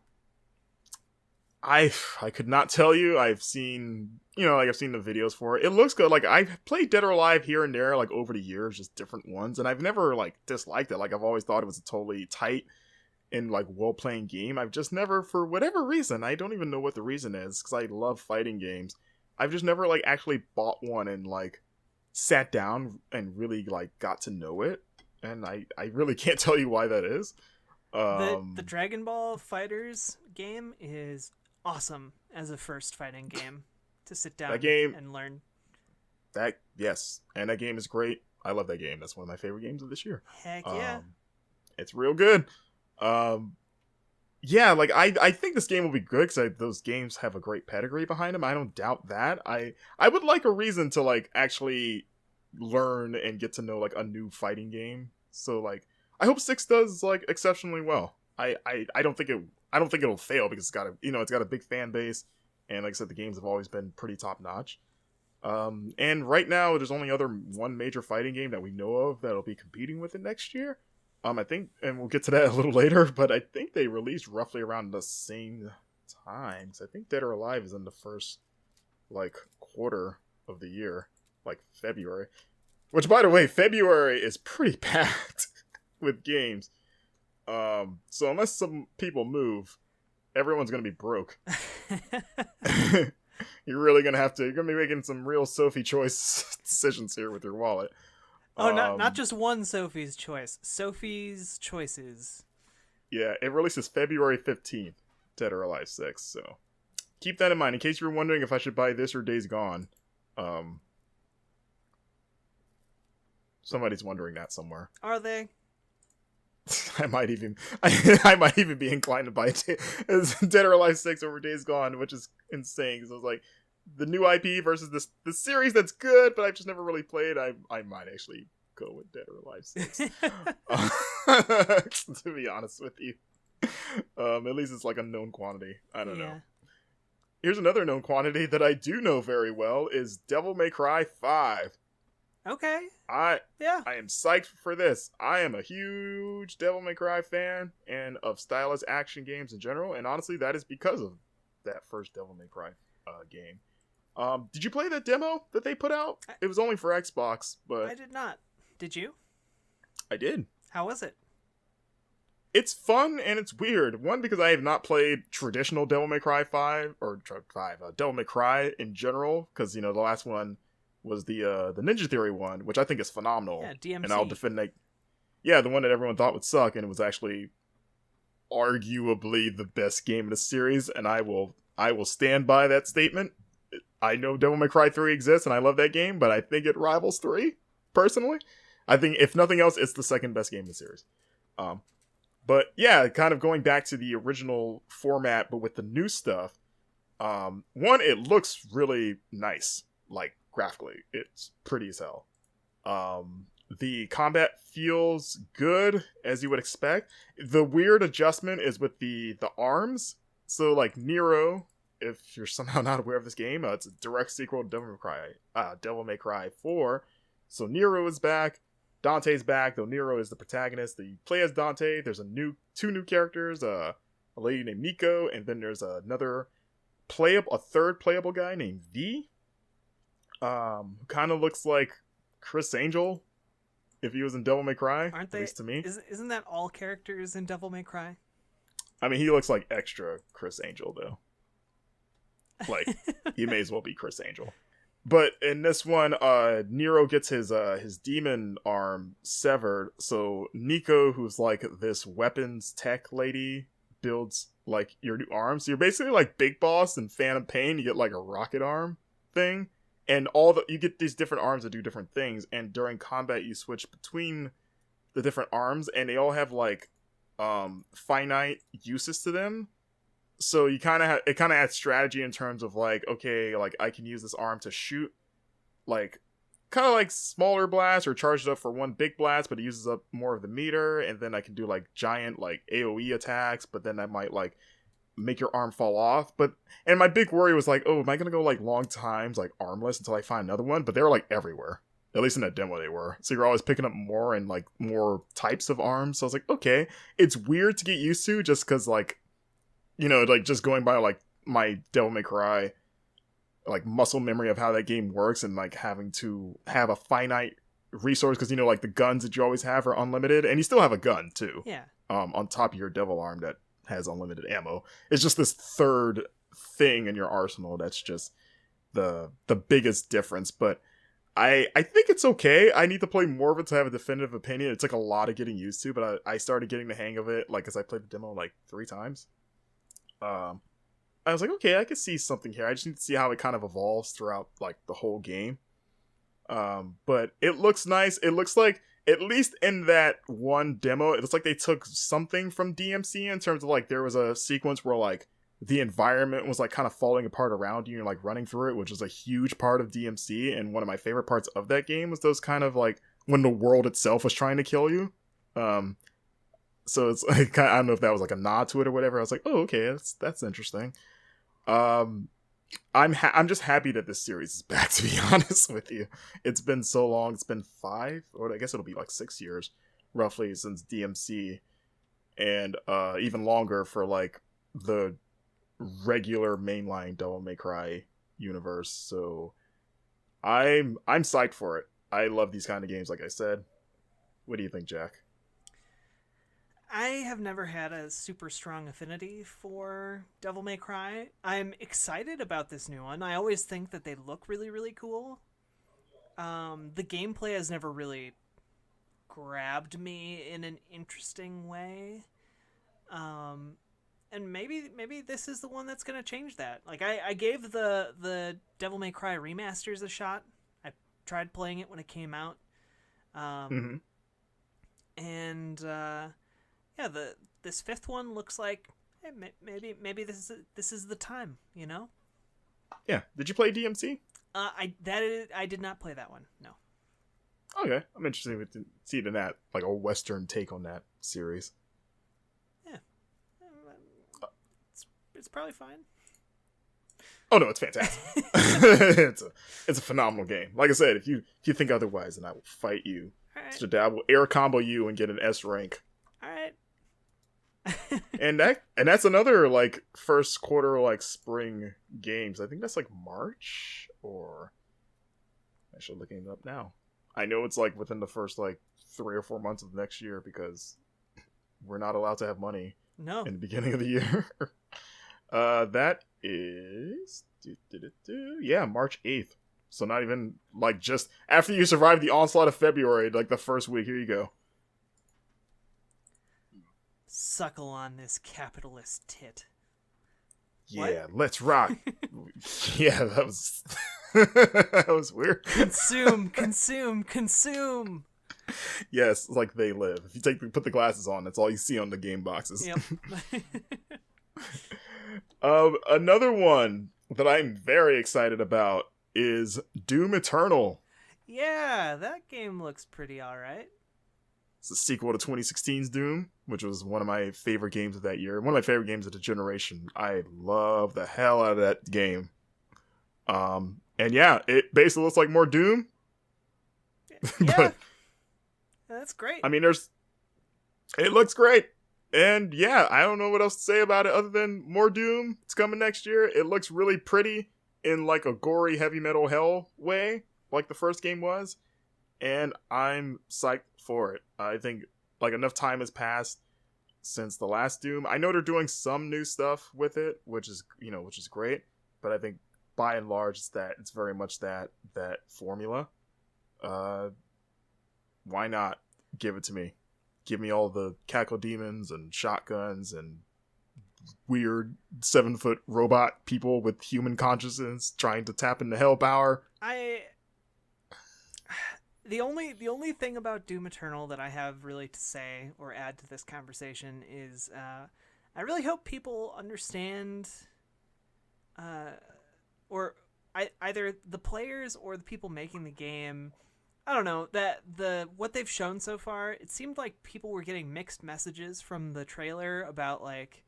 I could not tell you. I've seen the videos for it. It looks good. Like, I've played Dead or Alive here and there, like, over the years, just different ones, and I've never, like, disliked it. Like, I've always thought it was a totally tight and, like, well-playing game. I've just never, for whatever reason, I don't even know what the reason is, because I love fighting games. I've just never, like, actually bought one and, like, sat down and really, like, got to know it, and I really can't tell you why that is. The Dragon Ball Fighters game is awesome as a first fighting game to sit down and learn. Yes, and that game is great. I love that game. That's one of my favorite games of this year. Heck yeah. It's real good. Yeah, like, I think this game will be good because those games have a great pedigree behind them. I don't doubt that. I would like a reason to, like, actually learn and get to know, like, a new fighting game. So, like, I hope 6 does, like, exceptionally well. I don't think it'll fail because it's got a big fan base, and like I said, the games have always been pretty top notch. And right now there's only one major fighting game that we know of that'll be competing with it next year. I think, and we'll get to that a little later, but I think they released roughly around the same time. So I think Dead or Alive is in the first, like, quarter of the year, like February. Which, by the way, February is pretty packed with games. So unless some people move, everyone's gonna be broke. You're gonna be making some real Sophie choice decisions here with your wallet. Oh, not just one Sophie's choice. Sophie's choices. Yeah, it releases February 15th, Dead or Alive 6, so keep that in mind in case you were wondering if I should buy this or Days Gone. Somebody's wondering that somewhere. Are they? I might even be inclined to buy Dead or Alive 6 over Days Gone, which is insane. Because I was like, the new IP versus the series that's good, but I've just never really played. I might actually go with Dead or Alive 6. To be honest with you, at least it's like a known quantity. I don't know. Here's another known quantity that I do know very well is Devil May Cry 5. Okay. I am psyched for this. I am a huge Devil May Cry fan and of stylus action games in general, and honestly, that is because of that first Devil May Cry game. Did you play that demo that they put out? It was only for Xbox, but I did not. Did you? I did. How was it? It's fun and it's weird. One, because I have not played traditional Devil May Cry 5 or Devil May Cry in general, because the last one was the Ninja Theory one, which I think is phenomenal. Yeah, DMC. And I'll defend that. Yeah, the one that everyone thought would suck, and it was actually arguably the best game in the series, and I will stand by that statement. I know Devil May Cry 3 exists, and I love that game, but I think it rivals 3, personally. I think, if nothing else, it's the second best game in the series. But yeah, kind of going back to the original format, but with the new stuff, one, it looks really nice, like, graphically. It's pretty as hell. The combat feels good, as you would expect. The weird adjustment is with the arms. So, like, Nero, if you're somehow not aware of this game, it's a direct sequel to Devil May Cry 4. So Nero is back. Dante's back, though Nero is the protagonist. You play as Dante. There's two new characters, a lady named Nico, and then there's a third playable guy named V. Who kind of looks like Chris Angel if he was in Devil May Cry. Aren't they? At least to me. Isn't that all characters in Devil May Cry? I mean, he looks like extra Chris Angel, though. Like, he may as well be Chris Angel. But in this one, Nero gets his demon arm severed. So Nico, who's like this weapons tech lady, builds like your new arm. So you're basically like Big Boss and Phantom Pain. You get like a rocket arm thing, and you get these different arms that do different things. And during combat, you switch between the different arms, and they all have like finite uses to them. So it kind of adds strategy in terms of like, okay, like I can use this arm to shoot like kind of like smaller blasts or charge it up for one big blast, but it uses up more of the meter, and then I can do like giant like AoE attacks, but then that might like make your arm fall off. And my big worry was like, oh, am I gonna go like long times like armless until I find another one? But they were like everywhere. At least in that demo they were. So you're always picking up more and like more types of arms. So I was like, okay, it's weird to get used to just because like, you know, like just going by like my Devil May Cry like muscle memory of how that game works, and like having to have a finite resource because, you know, like the guns that you always have are unlimited, and you still have a gun too. Yeah. On top of your devil arm that has unlimited ammo. It's just this third thing in your arsenal that's just the biggest difference. But I think it's okay. I need to play more of it to have a definitive opinion. It took a lot of getting used to, but I started getting the hang of it like as I played the demo like 3 times. I was like, okay, I could see something here. I just need to see how it kind of evolves throughout like the whole game. But it looks nice. It looks like, at least in that one demo, it looks like they took something from DMC in terms of like there was a sequence where like the environment was like kind of falling apart around you and like running through it, which was a huge part of DMC. And one of my favorite parts of that game was those kind of like when the world itself was trying to kill you. So it's like, I don't know if that was like a nod to it or whatever. I was like, oh, okay, that's interesting. I'm just happy that this series is back, to be honest with you. It's been so long. It's been 5, or I guess it'll be like 6 years, roughly, since DMC, and even longer for like the regular mainline Devil May Cry universe. So I'm psyched for it. I love these kind of games, like I said. What do you think, Jack? I have never had a super strong affinity for Devil May Cry. I'm excited about this new one. I always think that they look really, really cool. The gameplay has never really grabbed me in an interesting way. And maybe this is the one that's going to change that. Like, I gave the Devil May Cry remasters a shot. I tried playing it when it came out. And yeah, this 5th one looks like, hey, maybe this is the time, you know? Yeah. Did you play DMC? I did not play that one. No. Okay, I'm interested to see that, like a Western take on that series. Yeah, it's probably fine. Oh no, it's fantastic. it's a phenomenal game. Like I said, if you think otherwise, then I will fight you. All right. So I will air combo you and get an S rank. All right. and that's another like first quarter like spring games. I think that's like March, or I should looking it up now. I know it's like within the first like 3 or 4 months of next year because we're not allowed to have money in the beginning of the year. That is March 8th. So not even like just after you survive the onslaught of February, like the first week, here you go. Suckle on this capitalist tit. Yeah, what? Let's rock. Yeah, that was that was weird. Consume. Yes, like they live. If you put the glasses on, that's all you see on the game boxes. Yep. Another one that I'm very excited about is Doom Eternal. Yeah, that game looks pretty alright. It's a sequel to 2016's Doom, which was one of my favorite games of that year. One of my favorite games of the generation. I love the hell out of that game. And yeah, it basically looks like more Doom. Yeah. But, that's great. I mean, it looks great. And yeah, I don't know what else to say about it other than more Doom. It's coming next year. It looks really pretty in like a gory heavy metal hell way, like the first game was. And I'm psyched for it. I think like enough time has passed since the last Doom. I know they're doing some new stuff with it, which is great. but I think by and large it's very much that formula. Why not give it to me? Give me all the cackle demons and shotguns and weird 7-foot robot people with human consciousness trying to tap into hell power. The only thing about Doom Eternal that I have really to say or add to this conversation is I really hope people understand, either the players or the people making the game. I don't know, that what they've shown so far, it seemed like people were getting mixed messages from the trailer about like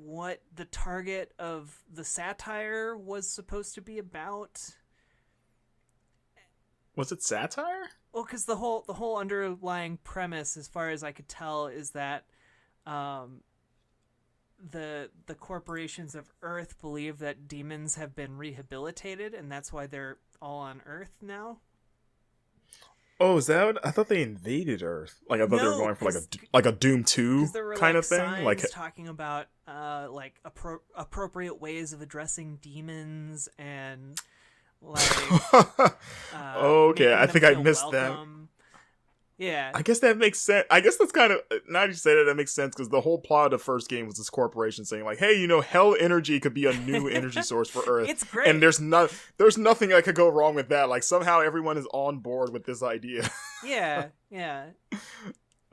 what the target of the satire was supposed to be about. Was it satire? Well, because the whole underlying premise, as far as I could tell, is that the corporations of Earth believe that demons have been rehabilitated, and that's why they're all on Earth now. Oh, is that what? I thought they invaded Earth. Like I thought they were going for like a Doom 2 kind of thing. Signs like talking about like appropriate ways of addressing demons and like okay, I think I missed welcome. That. Yeah, I guess that makes sense. I guess that's kind of, now that you say that makes sense, because the whole plot of the first game was this corporation saying like, hey, hell energy could be a new energy source for Earth. It's great, and there's nothing that could go wrong with that. Like somehow everyone is on board with this idea. yeah.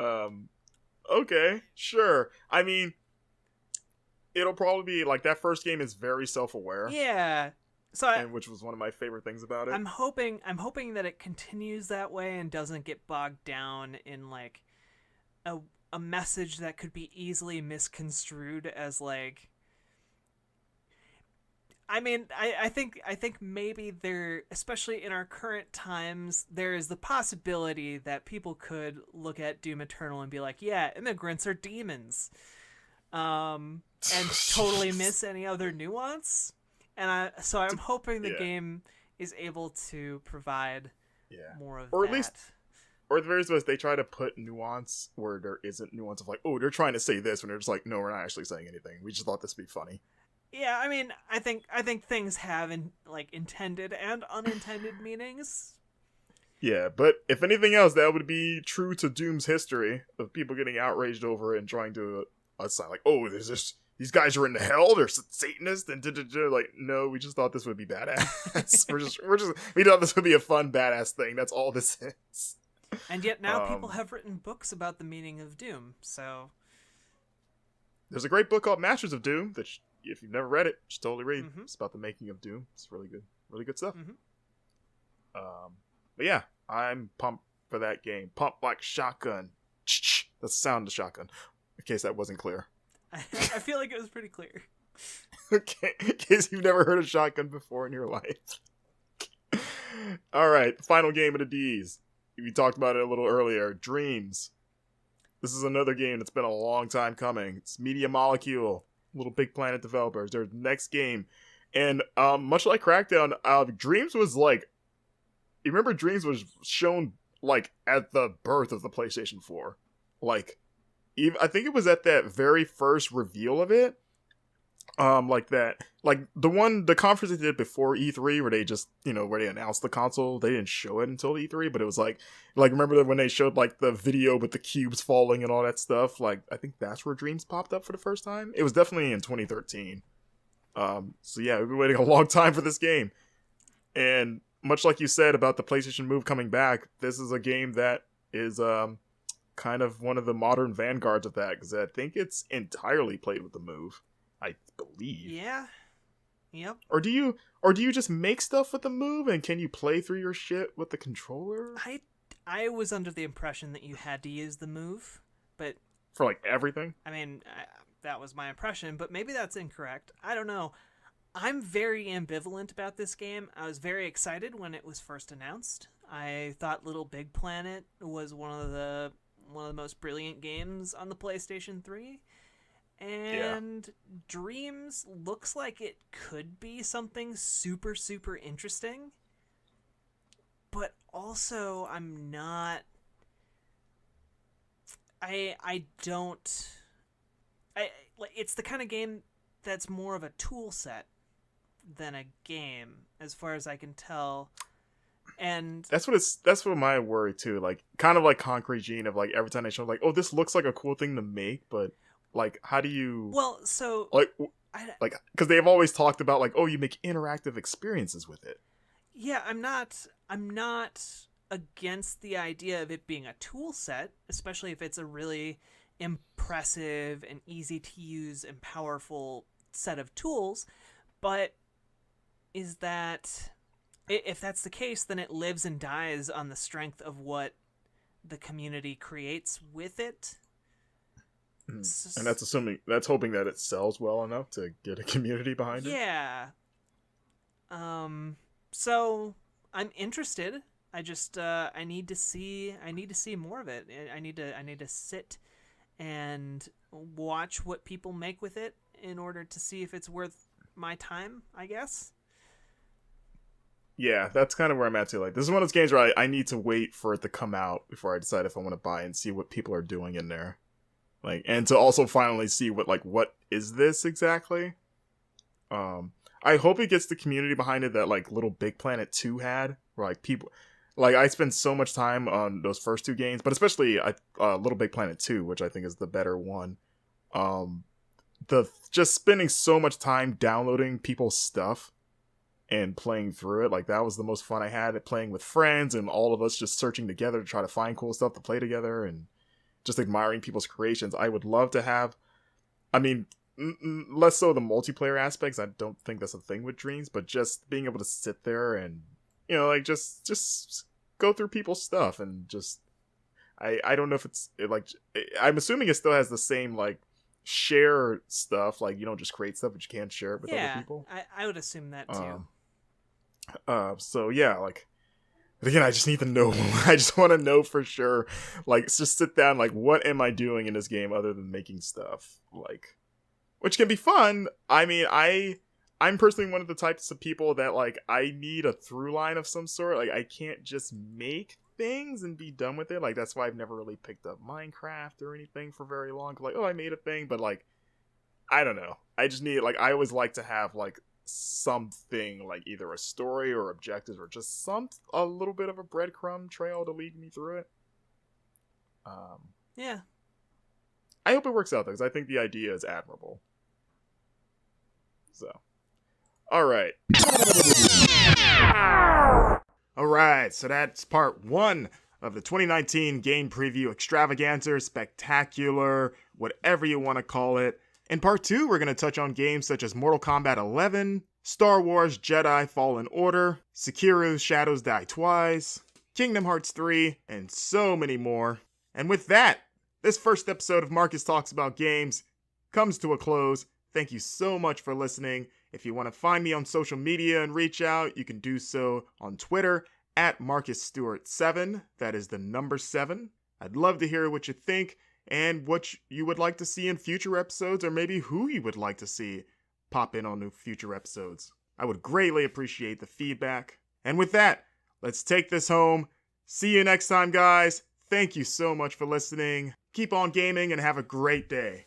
Okay, sure. I mean, it'll probably be like that first game is very self-aware. Yeah. So which was one of my favorite things about it. I'm hoping that it continues that way and doesn't get bogged down in like a message that could be easily misconstrued as like. I mean, I think maybe there, especially in our current times, there is the possibility that people could look at Doom Eternal and be like, yeah, immigrants are demons, and totally miss any other nuance. And I'm hoping the game is able to provide more of or that. At least, or at the very least, they try to put nuance where there isn't nuance of like, oh, they're trying to say this, when they're just like, no, we're not actually saying anything. We just thought this would be funny. Yeah, I mean, I think things have intended and unintended meanings. Yeah, but if anything else, that would be true to Doom's history of people getting outraged over it and trying to assign like, oh, there's this. These guys are into hell. They're Satanists, and like, no, we just thought this would be badass. we thought this would be a fun, badass thing. That's all this is. And yet now people have written books about the meaning of Doom. So there's a great book called Masters of Doom that, if you've never read it, just totally read. Mm-hmm. It's about the making of Doom. It's really good stuff. Mm-hmm. But yeah, I'm pumped for that game. Pumped like shotgun. That's the sound of the shotgun. In case that wasn't clear. I feel like it was pretty clear. Okay, in case you've never heard a shotgun before in your life. Alright, final game of the D's. We talked about it a little earlier. Dreams. This is another game that's been a long time coming. It's Media Molecule, Little Big Planet developers. Their next game. And much like Crackdown, Dreams was like... You remember Dreams was shown like at the birth of the PlayStation 4. Like... I think it was at that very first reveal of it, like the conference they did before E3 where they just, where they announced the console. They didn't show it until E3, but it was like remember when they showed like the video with the cubes falling and all that stuff. Like I think that's where Dreams popped up for the first time. It was definitely in 2013. So yeah, we've been waiting a long time for this game, and much like you said about the PlayStation Move coming back, this is a game that is kind of one of the modern vanguards of that, because I think it's entirely played with the Move, I believe. Yeah. Yep. Or do you just make stuff with the Move, and can you play through your shit with the controller? I was under the impression that you had to use the Move, but for like everything. I mean, that was my impression, but maybe that's incorrect. I don't know. I'm very ambivalent about this game. I was very excited when it was first announced. I thought Little Big Planet was one of the most brilliant games on the PlayStation 3. And Dreams looks like it could be something super, super interesting. But also, I'm not... it's the kind of game that's more of a tool set than a game, as far as I can tell. And that's what my worry too. Like, kind of like Concrete Gene of like every time they show like, oh, this looks like a cool thing to make, but like, how do you well, so like I, like because they've always talked about like, oh, you make interactive experiences with it. yeah, I'm not against the idea of it being a tool set, especially if it's a really impressive and easy to use and powerful set of tools. But is that, if that's the case, then it lives and dies on the strength of what the community creates with it. And that's hoping that it sells well enough to get a community behind it. Yeah. So I'm interested. I just I need to see more of it. I need to sit and watch what people make with it in order to see if it's worth my time, I guess. Yeah, that's kind of where I'm at too. Like, this is one of those games where I need to wait for it to come out before I decide if I want to buy and see what people are doing in there. Like, and to also finally see what is this exactly? I hope it gets the community behind it that like Little Big Planet 2 had, where like people, like I spend so much time on those first two games, but especially Little Big Planet 2, which I think is the better one. Just spending so much time downloading people's stuff and playing through it, like that was the most fun I had at playing with friends and all of us just searching together to try to find cool stuff to play together and just admiring people's creations. I would love to have, I mean, less so the multiplayer aspects. I don't think that's a thing with Dreams, but just being able to sit there and, you know, like just go through people's stuff and just, I don't know if I'm assuming it still has the same like share stuff. Like you don't just create stuff, but you can't share it with other people. I would assume that too. So yeah, like, but again, I just need to know. I just want to know for sure. Like, just sit down. Like, what am I doing in this game other than making stuff? Like, which can be fun. I mean, I'm personally one of the types of people that like I need a through line of some sort. Like, I can't just make things and be done with it. Like, that's why I've never really picked up Minecraft or anything for very long. Like, oh, I made a thing, but like, I don't know. I just need like I always like to have like something, like either a story or objectives or just a little bit of a breadcrumb trail to lead me through it. Yeah, I hope it works out though, because I think the idea is admirable. So, all right, so that's part 1 of the 2019 game preview extravaganza, spectacular, whatever you want to call it. In part 2, we're going to touch on games such as Mortal Kombat 11, Star Wars Jedi Fallen Order, Sekiro's Shadows Die Twice, Kingdom Hearts 3, and so many more. And with that, this first episode of Marcus Talks About Games comes to a close. Thank you so much for listening. If you want to find me on social media and reach out, you can do so on Twitter at MarcusStewart7. That is the number 7. I'd love to hear what you think and what you would like to see in future episodes, or maybe who you would like to see pop in on the future episodes. I would greatly appreciate the feedback. And with that, let's take this home. See you next time, guys. Thank you so much for listening. Keep on gaming and have a great day.